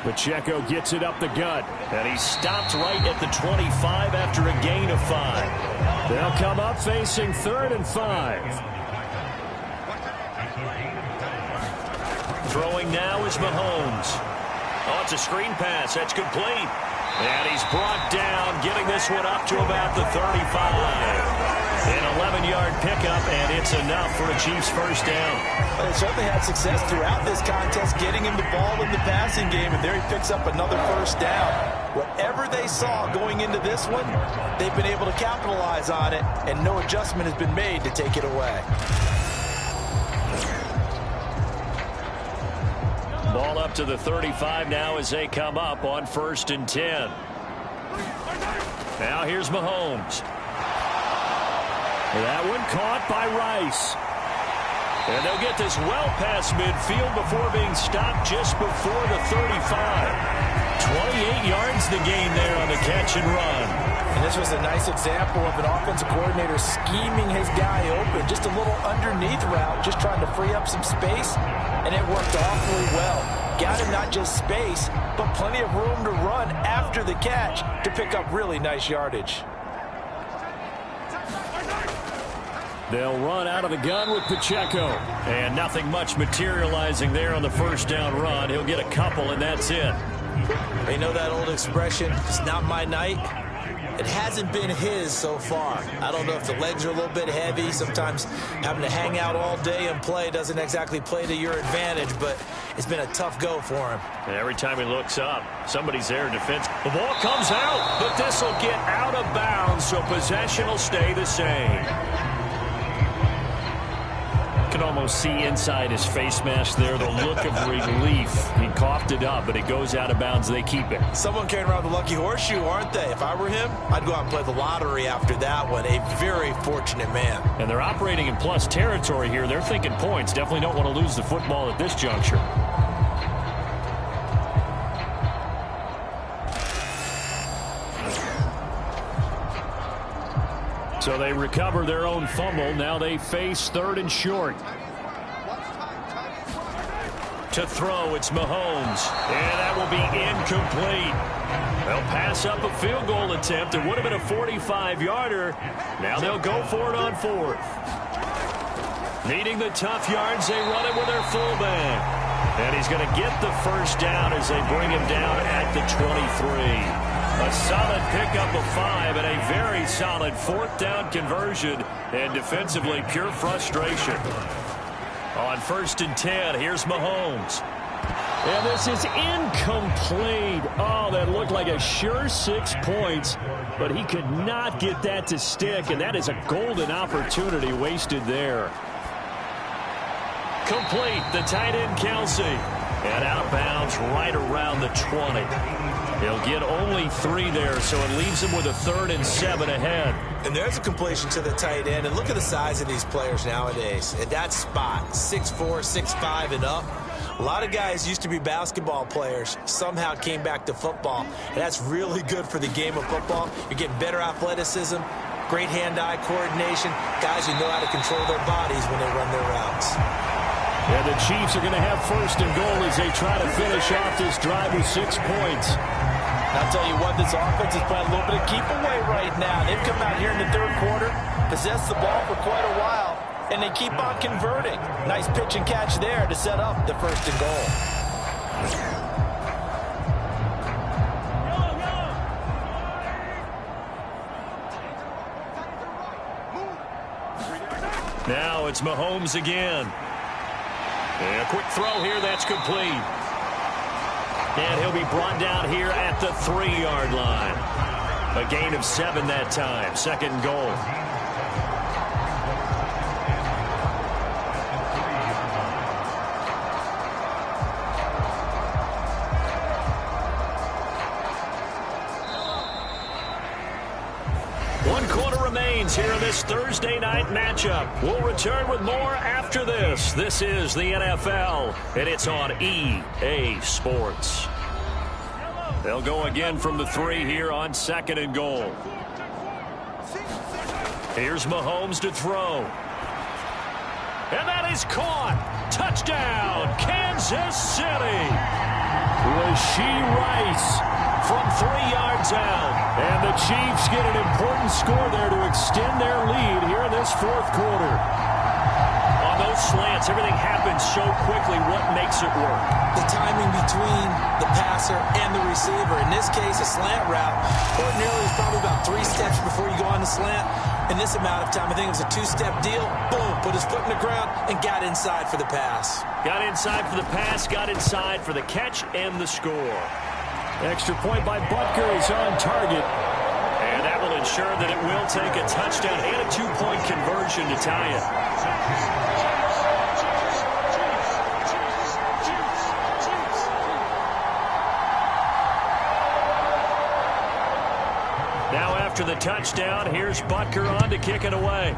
Speaker 4: Pacheco gets it up the gut.
Speaker 2: And he stopped right at the 25 after a gain of 5.
Speaker 4: They'll come up facing 3rd and 5.
Speaker 2: Throwing now is Mahomes. Oh, it's a screen pass. That's complete. And he's brought down, getting this one up to about the 35. An 11-yard pickup, and it's enough for a Chiefs 1st down.
Speaker 3: Well, they certainly had success throughout this contest, getting him the ball in the passing game, and there he picks up another 1st down. Whatever they saw going into this one, they've been able to capitalize on it, and no adjustment has been made to take it away.
Speaker 2: Ball up to the 35 now as they come up on 1st and 10. Now here's Mahomes. That one caught by Rice. And they'll get this well past midfield before being stopped just before the 35. 28 yards the gain there on the catch and run.
Speaker 3: And this was a nice example of an offensive coordinator scheming his guy open. Just a little underneath route, just trying to free up some space, and it worked awfully well. Got him not just space, but plenty of room to run after the catch to pick up really nice yardage.
Speaker 2: They'll run out of the gun with Pacheco. And nothing much materializing there on the first down run. He'll get a couple, and that's it.
Speaker 3: You know that old expression, it's not my night? It hasn't been his so far. I don't know if the legs are a little bit heavy. Sometimes having to hang out all day and play doesn't exactly play to your advantage, but it's been a tough go for him.
Speaker 2: And every time he looks up, somebody's there in defense. The ball comes out, but this will get out of bounds, so possession will stay the same. Can almost see inside his face mask there the look of relief. He coughed it up, but it goes out of bounds. They keep it.
Speaker 3: Someone carrying around the lucky horseshoe, aren't they? If I were him, I'd go out and play the lottery after that one. A very fortunate man.
Speaker 2: And they're operating in plus territory here. They're thinking points. Definitely don't want to lose the football at this juncture. So they recover their own fumble. Now they face 3rd and short. To throw, it's Mahomes. And that will be incomplete. They'll pass up a field goal attempt. It would have been a 45-yarder. Now they'll go for it on 4th. Needing the tough yards, they run it with their fullback. And he's going to get the first down as they bring him down at the 23. A solid pickup of 5 and a very solid 4th down conversion. And defensively, pure frustration. On 1st and 10, here's Mahomes. And this is incomplete. Oh, that looked like a sure 6 points. But he could not get that to stick. And that is a golden opportunity wasted there. Complete, the tight end Kelsey. And out of bounds right around the 20. He'll get only 3 there, so it leaves him with a 3rd and 7 ahead.
Speaker 3: And there's a completion to the tight end. And look at the size of these players nowadays. At that spot, 6'4", 6'5", and up. A lot of guys used to be basketball players, somehow came back to football. And that's really good for the game of football. You're getting better athleticism, great hand-eye coordination, guys who know how to control their bodies when they run their routes.
Speaker 2: And the Chiefs are going to have 1st and goal as they try to finish off this drive with 6 points.
Speaker 3: I'll tell you what, this offense is playing a little bit of keep away right now. They've come out here in the 3rd quarter, possessed the ball for quite a while, and they keep on converting. Nice pitch and catch there to set up the 1st and goal.
Speaker 2: Now it's Mahomes again. And a quick throw here, that's complete. And he'll be brought down here at the 3-yard line. A gain of 7 that time. 2nd and goal. Here in this Thursday night matchup. We'll return with more after this. This is the NFL, and it's on EA Sports. They'll go again from the 3 here on 2nd and goal. Here's Mahomes to throw. And that is caught. Touchdown, Kansas City. Rashee Rice from 3 yards out. And the Chiefs get an important score there to extend their lead here in this 4th quarter. On those slants, everything happens so quickly. What makes it work?
Speaker 3: The timing between the passer and the receiver. In this case, a slant route. Ordinarily, it's probably about 3 steps before you go on the slant. In this amount of time, I think it was a 2-step deal. Boom, put his foot in the ground and got inside for the pass.
Speaker 2: Got inside for the pass, got inside for the catch and the score. Extra point by Butker is on target. And that will ensure that it will take a touchdown and a 2-point conversion to tie it. Now after the touchdown, here's Butker on to kick it away.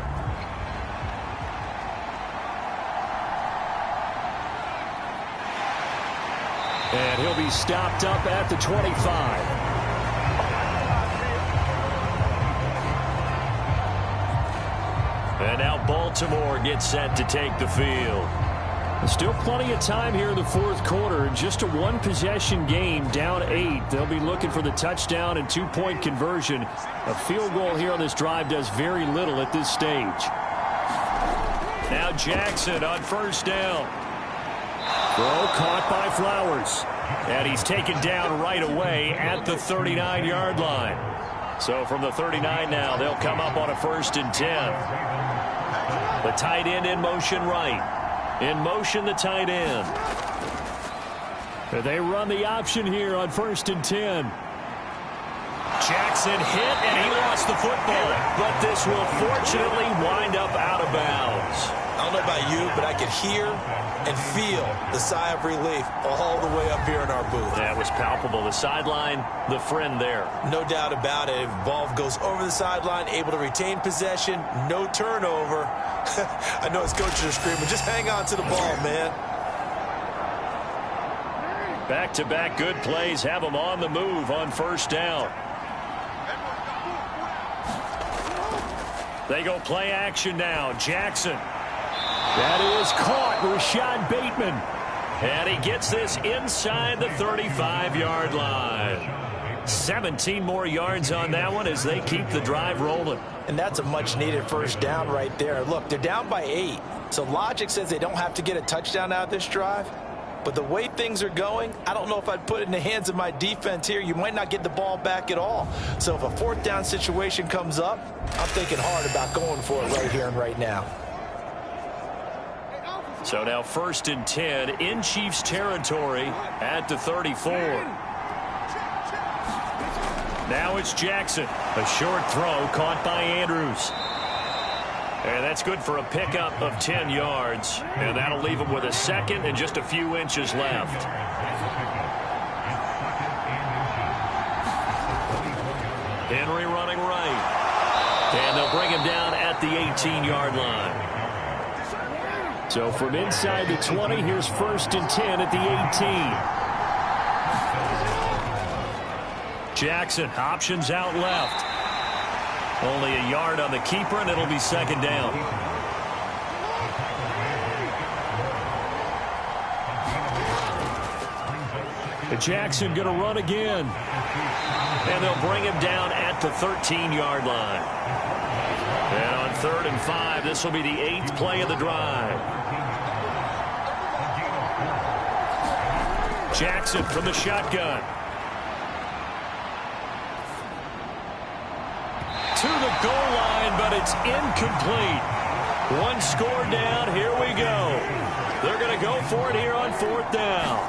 Speaker 4: he's stopped up at the 25. And now Baltimore gets set to take the field. Still plenty of time here in the fourth quarter. Just a one-possession game, down 8. They'll be looking for the touchdown and two-point conversion. A field goal here on this drive does very little at this stage. Now Jackson on first down. Throw caught by Flowers. And he's taken down right away at the 39-yard line. So from the 39 now, they'll come up on a 1st and 10. The tight end in motion right. In motion, the tight end. They run the option here on 1st and 10. Jackson hit, and he lost the football. But this will fortunately wind up out of bounds.
Speaker 3: I don't know about you, but I could hear and feel the sigh of relief all the way up here in our booth.
Speaker 2: That was palpable. The sideline, the friend there.
Speaker 3: No doubt about it. Ball goes over the sideline, able to retain possession, no turnover. I know his coaches are screaming, just hang on to the ball, man.
Speaker 2: Back-to-back good plays have them on the move on first down. They go play action now. Jackson. That is caught. Rashad Bateman. And he gets this inside the 35-yard line. 17 more yards on that one as they keep the drive rolling.
Speaker 3: And that's a much-needed first down right there. Look, they're down by 8. So logic says they don't have to get a touchdown out of this drive. But the way things are going, I don't know if I'd put it in the hands of my defense here. You might not get the ball back at all. So if a 4th down situation comes up, I'm thinking hard about going for it right here and right now.
Speaker 2: So now 1st and 10 in Chiefs territory at the 34. Now it's Jackson. A short throw caught by Andrews. And that's good for a pickup of 10 yards. And that'll leave him with a second and just a few inches left. Henry running right. And they'll bring him down at the 18-yard line. So from inside the 20, here's 1st and 10 at the 18. Jackson options out left. Only a yard on the keeper, and it'll be 2nd down. Jackson going to run again. And they'll bring him down at the 13-yard line. And on 3rd and 5, this will be the 8th play of the drive. Jackson from the shotgun. To the goal line, but it's incomplete. One score down. Here we go. They're going to go for it here on 4th down.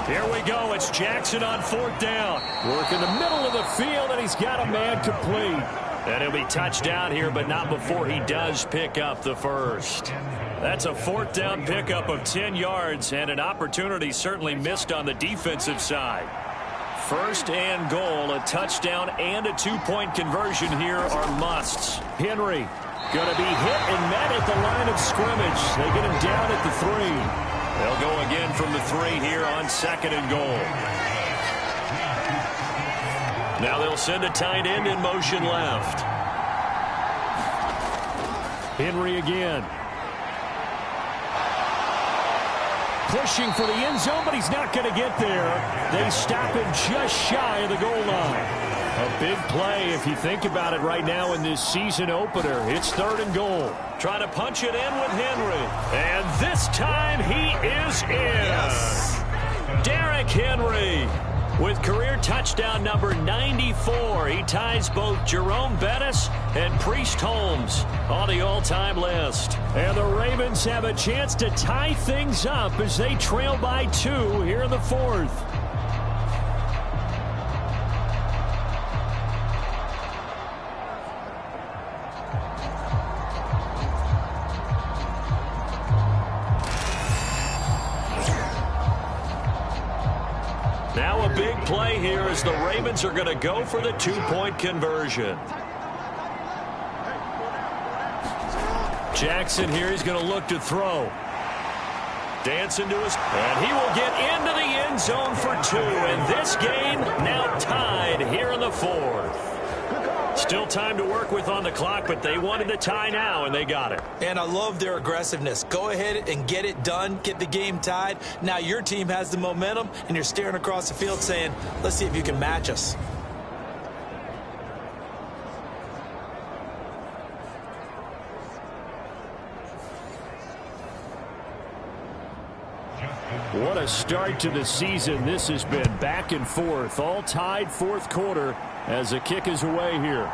Speaker 2: Here we go. It's Jackson on 4th down. Work in the middle of the field, and he's got a man complete. And he'll be touched down here, but not before he does pick up the first. That's a 4th down pickup of 10 yards, and an opportunity certainly missed on the defensive side. 1st and goal, a touchdown and a two-point conversion here are musts. Henry going to be hit and met at the line of scrimmage. They get him down at the 3. They'll go again from the 3 here on 2nd and goal. Now they'll send a tight end in motion left. Henry again. Pushing for the end zone, but he's not going to get there. They stop him just shy of the goal line. A big play if you think about it right now in this season opener. It's 3rd and goal. Trying to punch it in with Henry. And this time he is in. Yes. Derrick Henry with career touchdown number 94. He ties both Jerome Bettis and Priest Holmes on the all-time list. And the Ravens have a chance to tie things up as they trail by 2 here in the 4th. Now a big play here as the Ravens are going to go for the two-point conversion. Jackson here, he's going to look to throw. Dancing to his, and he will get into the end end zone for 2, and this game now tied here in the 4th. Still time to work with on the clock, but they wanted the tie now, and they got it.
Speaker 3: And I love their aggressiveness. Go ahead and get it done, get the game tied. Now your team has the momentum, and you're staring across the field saying, let's see if you can match us.
Speaker 2: What a start to the season this has been. Back and forth, all tied 4th quarter as the kick is away here.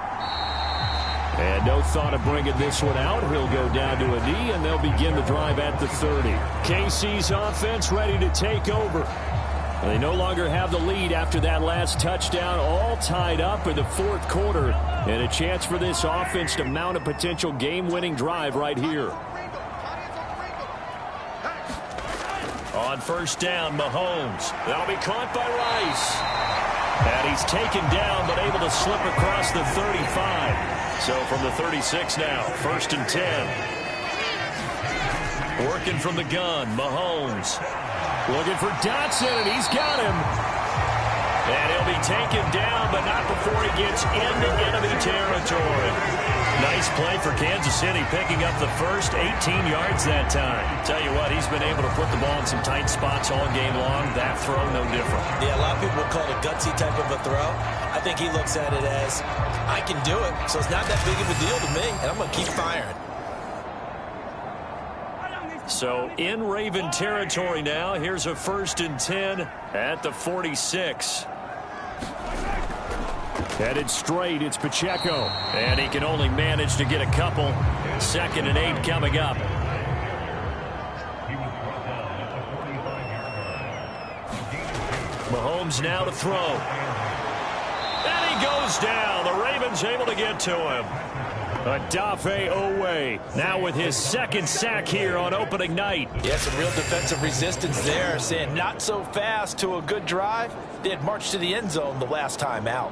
Speaker 2: And no thought of bringing this one out. He'll go down to a knee, and they'll begin the drive at the 30. KC's offense ready to take over. They no longer have the lead after that last touchdown, all tied up in the 4th quarter, and a chance for this offense to mount a potential game-winning drive right here. On 1st down, Mahomes. That'll be caught by Rice. And he's taken down, but able to slip across the 35. So from the 36 now, 1st and 10. Working from the gun, Mahomes. Looking for Dotson, and he's got him. And he'll be taken down, but not before he gets into enemy territory. Nice play for Kansas City, picking up the first 18 yards that time. Tell you what, he's been able to put the ball in some tight spots all game long. That throw, no different.
Speaker 3: Yeah, a lot of people call it a gutsy type of a throw. I think he looks at it as, I can do it, so it's not that big of a deal to me, and I'm going to keep firing.
Speaker 2: So in Raven territory now, here's a 1st and 10 at the 46. Headed straight, it's Pacheco. And he can only manage to get a couple. 2nd and 8 coming up. Mahomes now to throw. And he goes down. The Ravens able to get to him. Odafe Owe now with his 2nd sack here on opening night.
Speaker 3: Yeah, some real defensive resistance there, saying not so fast to a good drive. They had marched to the end zone the last time out.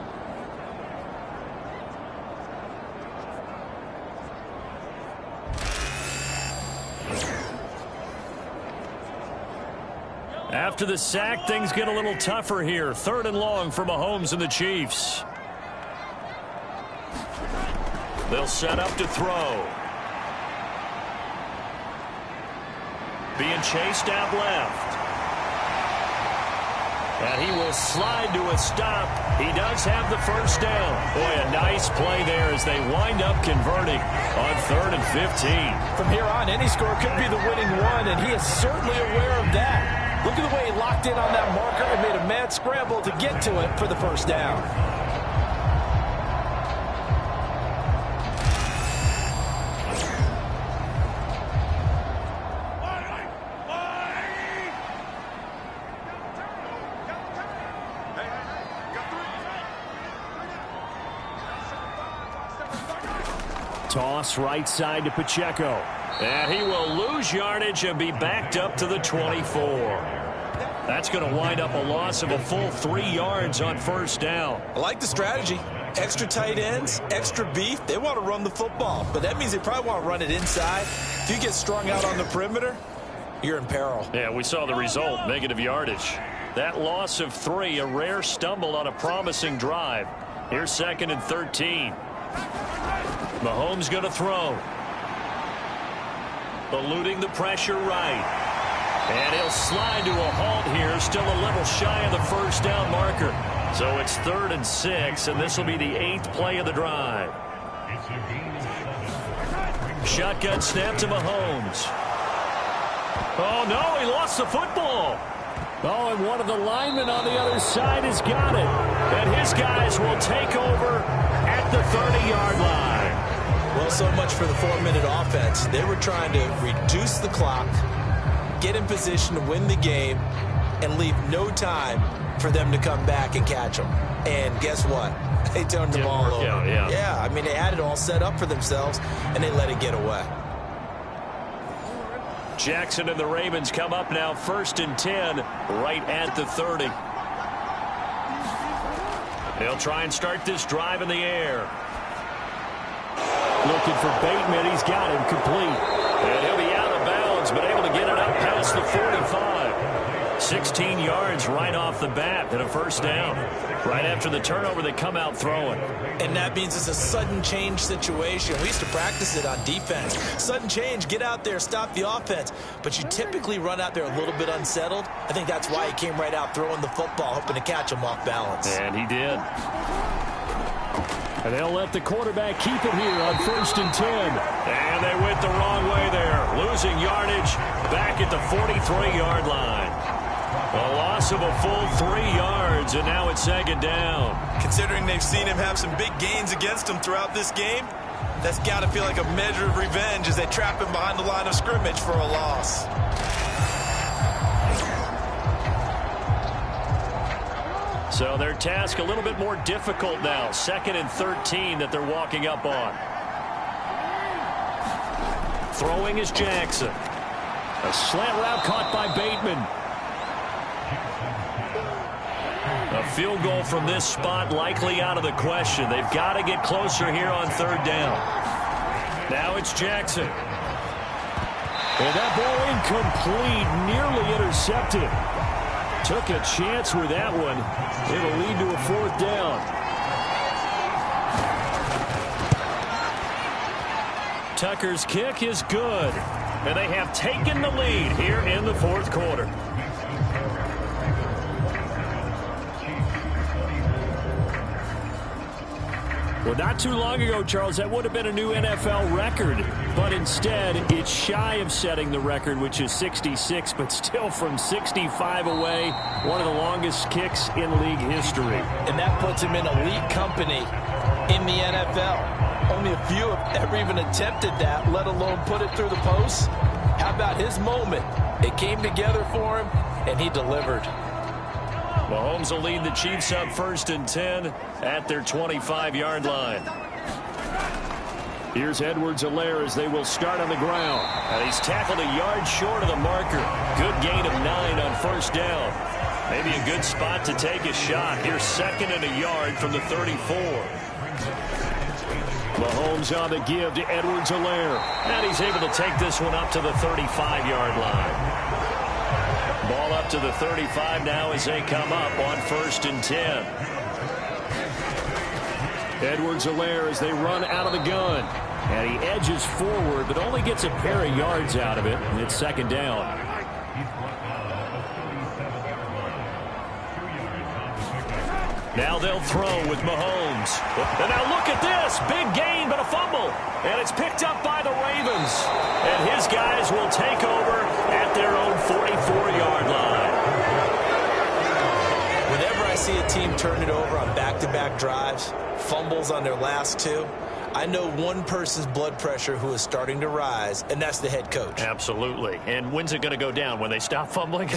Speaker 2: After the sack, things get a little tougher here. 3rd and long for Mahomes and the Chiefs. They'll set up to throw. Being chased out left. And he will slide to a stop. He does have the 1st down. Boy, a nice play there as they wind up converting on 3rd and 15.
Speaker 3: From here on, any score could be the winning one, and he is certainly aware of that. Look at the way he locked in on that marker and made a mad scramble to get to it for the 1st down.
Speaker 2: Toss right side to Pacheco. And he will lose yardage and be backed up to the 24. That's going to wind up a loss of a full 3 yards on 1st down.
Speaker 3: I like the strategy. Extra tight ends, extra beef. They want to run the football, but that means they probably want to run it inside. If you get strung out on the perimeter, you're in peril.
Speaker 2: Yeah, we saw the result, negative yardage. That loss of 3, a rare stumble on a promising drive. Here's 2nd and 13. Mahomes going to throw. Eluding the pressure right. And he'll slide to a halt here, still a little shy of the 1st down marker. So it's 3rd and 6, and this will be the 8th play of the drive. Shotgun snap to Mahomes. Oh, no, he lost the football. Oh, and one of the linemen on the other side has got it. And his guys will take over at the 30-yard line.
Speaker 3: Well, so much for the 4-minute offense. They were trying to reduce the clock, get in position to win the game, and leave no time for them to come back and catch them. And guess what? They turned the ball over. Yeah, I mean, they had it all set up for themselves, and they let it get away.
Speaker 2: Jackson and the Ravens come up now 1st and 10 right at the 30. They'll try and start this drive in the air. Looking for Bateman. He's got him complete. And he'll be out of bounds, but able to get it up past the 45. 16 yards right off the bat and a first down. Right after the turnover, they come out throwing.
Speaker 3: And that means it's a sudden change situation. We used to practice it on defense. Sudden change, get out there, stop the offense. But you typically run out there a little bit unsettled. I think that's why he came right out throwing the football, hoping to catch him off balance.
Speaker 2: And he did.
Speaker 4: And they'll let the quarterback keep it here on 1st and 10.
Speaker 2: And they went the wrong way there. Losing yardage back at the 43-yard line. A loss of a full 3 yards, and now it's 2nd down.
Speaker 3: Considering they've seen him have some big gains against him throughout this game, that's got to feel like a measure of revenge as they trap him behind the line of scrimmage for a loss.
Speaker 2: So their task a little bit more difficult now. 2nd and 13 that they're walking up on. Throwing is Jackson.
Speaker 4: A slant route caught by Bateman.
Speaker 2: A field goal from this spot likely out of the question. They've got to get closer here on 3rd down. Now it's Jackson.
Speaker 4: And that ball incomplete, nearly intercepted. Took a chance with that one. It'll lead to a 4th down.
Speaker 2: Tucker's kick is good. And they have taken the lead here in the 4th quarter.
Speaker 4: Well, not too long ago, Charles, that would have been a new NFL record. But instead, it's shy of setting the record, which is 66, but still from 65 away, one of the longest kicks in league history.
Speaker 3: And that puts him in elite company in the NFL. Only a few have ever even attempted that, let alone put it through the posts. How about his moment? It came together for him, and he delivered.
Speaker 2: Mahomes will lead the Chiefs up 1st and 10 at their 25-yard line.
Speaker 4: Here's Edwards-Helaire as they will start on the ground.
Speaker 2: And he's tackled a yard short of the marker. Good gain of 9 on 1st down. Maybe a good spot to take a shot. Here's 2nd and a yard from the 34.
Speaker 4: Mahomes on the give to Edwards-Helaire.
Speaker 2: And he's able to take this one up to the 35-yard line. Ball up to the 35 now as they come up on 1st and 10.
Speaker 4: Edwards-Helaire as they run out of the gun. And he edges forward, but only gets a pair of yards out of it. And it's 2nd down.
Speaker 2: Now they'll throw with Mahomes. And now look at this. Big gain, but a fumble. And it's picked up by the Ravens. And his guys will take over at their own 44-yard line.
Speaker 3: Whenever I see a team turn it over on back-to-back drives, fumbles on their last 2, I know one person's blood pressure who is starting to rise, and that's the head coach.
Speaker 2: Absolutely. And when's it going to go down? When they stop fumbling?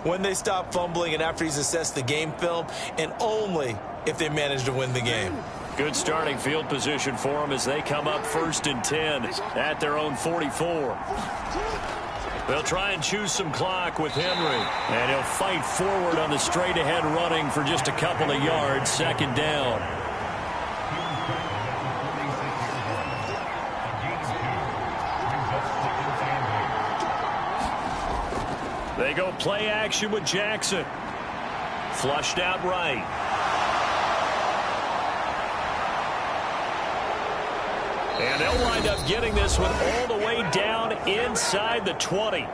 Speaker 3: When they stop fumbling and after he's assessed the game film, and only if they manage to win the game.
Speaker 2: Good starting field position for them as they come up 1st and 10 at their own 44. They'll try and choose some clock with Henry. And he'll fight forward on the straight-ahead running for just a couple of yards. 2nd down. They go play action with Jackson. Flushed out right. And they'll wind up getting this one all the way down inside the 20.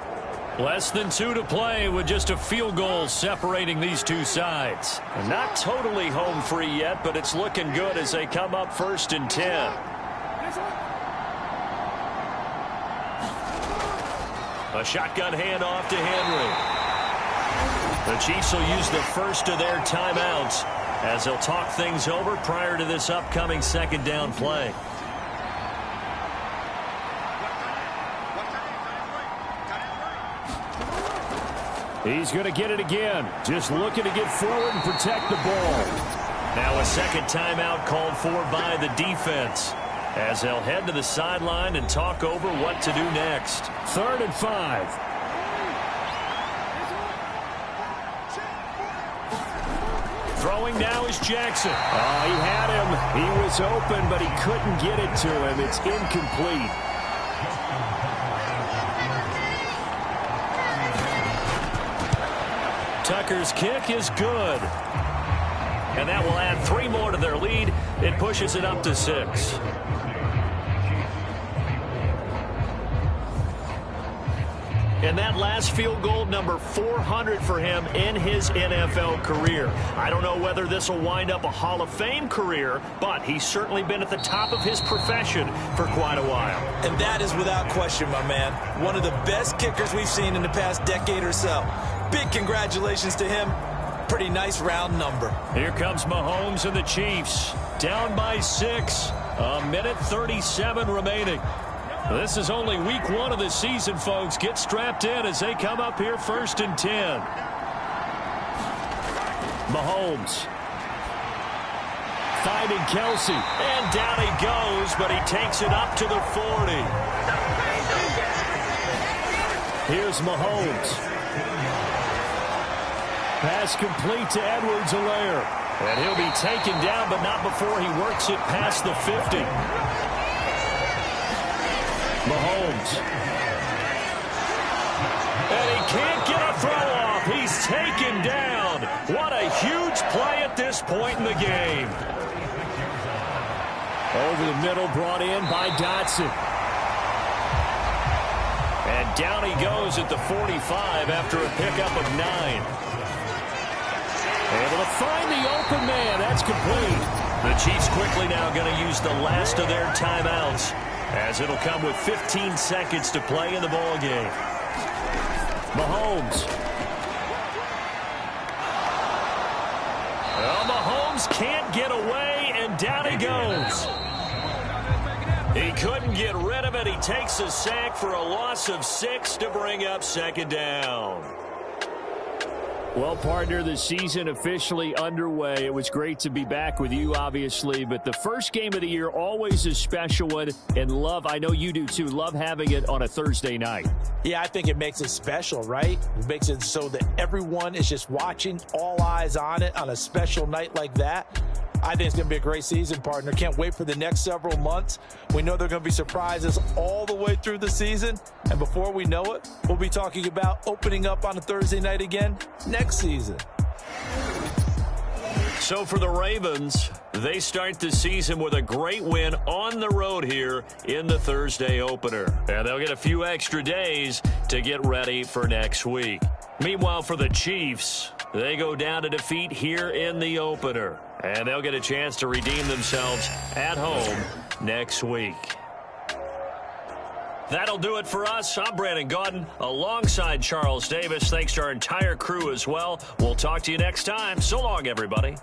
Speaker 2: Less than 2 to play with just a field goal separating these two sides. Not totally home free yet, but it's looking good as they come up 1st and 10. A shotgun handoff to Henry. The Chiefs will use the first of their timeouts as they'll talk things over prior to this upcoming 2nd down play.
Speaker 4: He's going to get it again. Just looking to get forward and protect the ball.
Speaker 2: Now a 2nd timeout called for by the defense as they'll head to the sideline and talk over what to do next.
Speaker 4: 3rd and 5.
Speaker 2: Throwing now is Jackson.
Speaker 4: Oh, he had him. He was open, but he couldn't get it to him. It's incomplete.
Speaker 2: Rutgers kick is good. And that will add 3 more to their lead. It pushes it up to 6. And that last field goal, number 400 for him in his NFL career. I don't know whether this will wind up a Hall of Fame career, but he's certainly been at the top of his profession for quite a while.
Speaker 3: And that is without question, my man. One of the best kickers we've seen in the past decade or so. Big congratulations to him. Pretty nice round number.
Speaker 2: Here comes Mahomes and the Chiefs. Down by 6. A minute 37 remaining. This is only week 1 of the season, folks. Get strapped in as they come up here 1st and 10. Mahomes. Finding Kelsey. And down he goes, but he takes it up to the 40. Here's Mahomes. Pass complete to Edwards-Helaire. And he'll be taken down, but not before he works it past the 50. Mahomes. And he can't get a throw off. He's taken down. What a huge play at this point in the game. Over the middle, brought in by Dotson. And down he goes at the 45 after a pickup of 9. Able to find the open man. That's complete. The Chiefs quickly now going to use the last of their timeouts, as it'll come with 15 seconds to play in the ball game. Mahomes. Well, Mahomes can't get away, and down he goes. He couldn't get rid of it. He takes a sack for a loss of 6 to bring up 2nd down.
Speaker 4: Well, partner, the season officially underway. It was great to be back with you, obviously, but the first game of the year always a special one, and I know you do too, love having it on a Thursday night.
Speaker 3: Yeah, I think it makes it special, right? It makes it so that everyone is just watching, all eyes on it on a special night like that. I think it's going to be a great season, partner. Can't wait for the next several months. We know there are going to be surprises all the way through the season. And before we know it, we'll be talking about opening up on a Thursday night again next season.
Speaker 2: So for the Ravens, they start the season with a great win on the road here in the Thursday opener. And they'll get a few extra days to get ready for next week. Meanwhile, for the Chiefs, they go down to defeat here in the opener. And they'll get a chance to redeem themselves at home next week. That'll do it for us. I'm Brandon Gaudin alongside Charles Davis. Thanks to our entire crew as well. We'll talk to you next time. So long, everybody.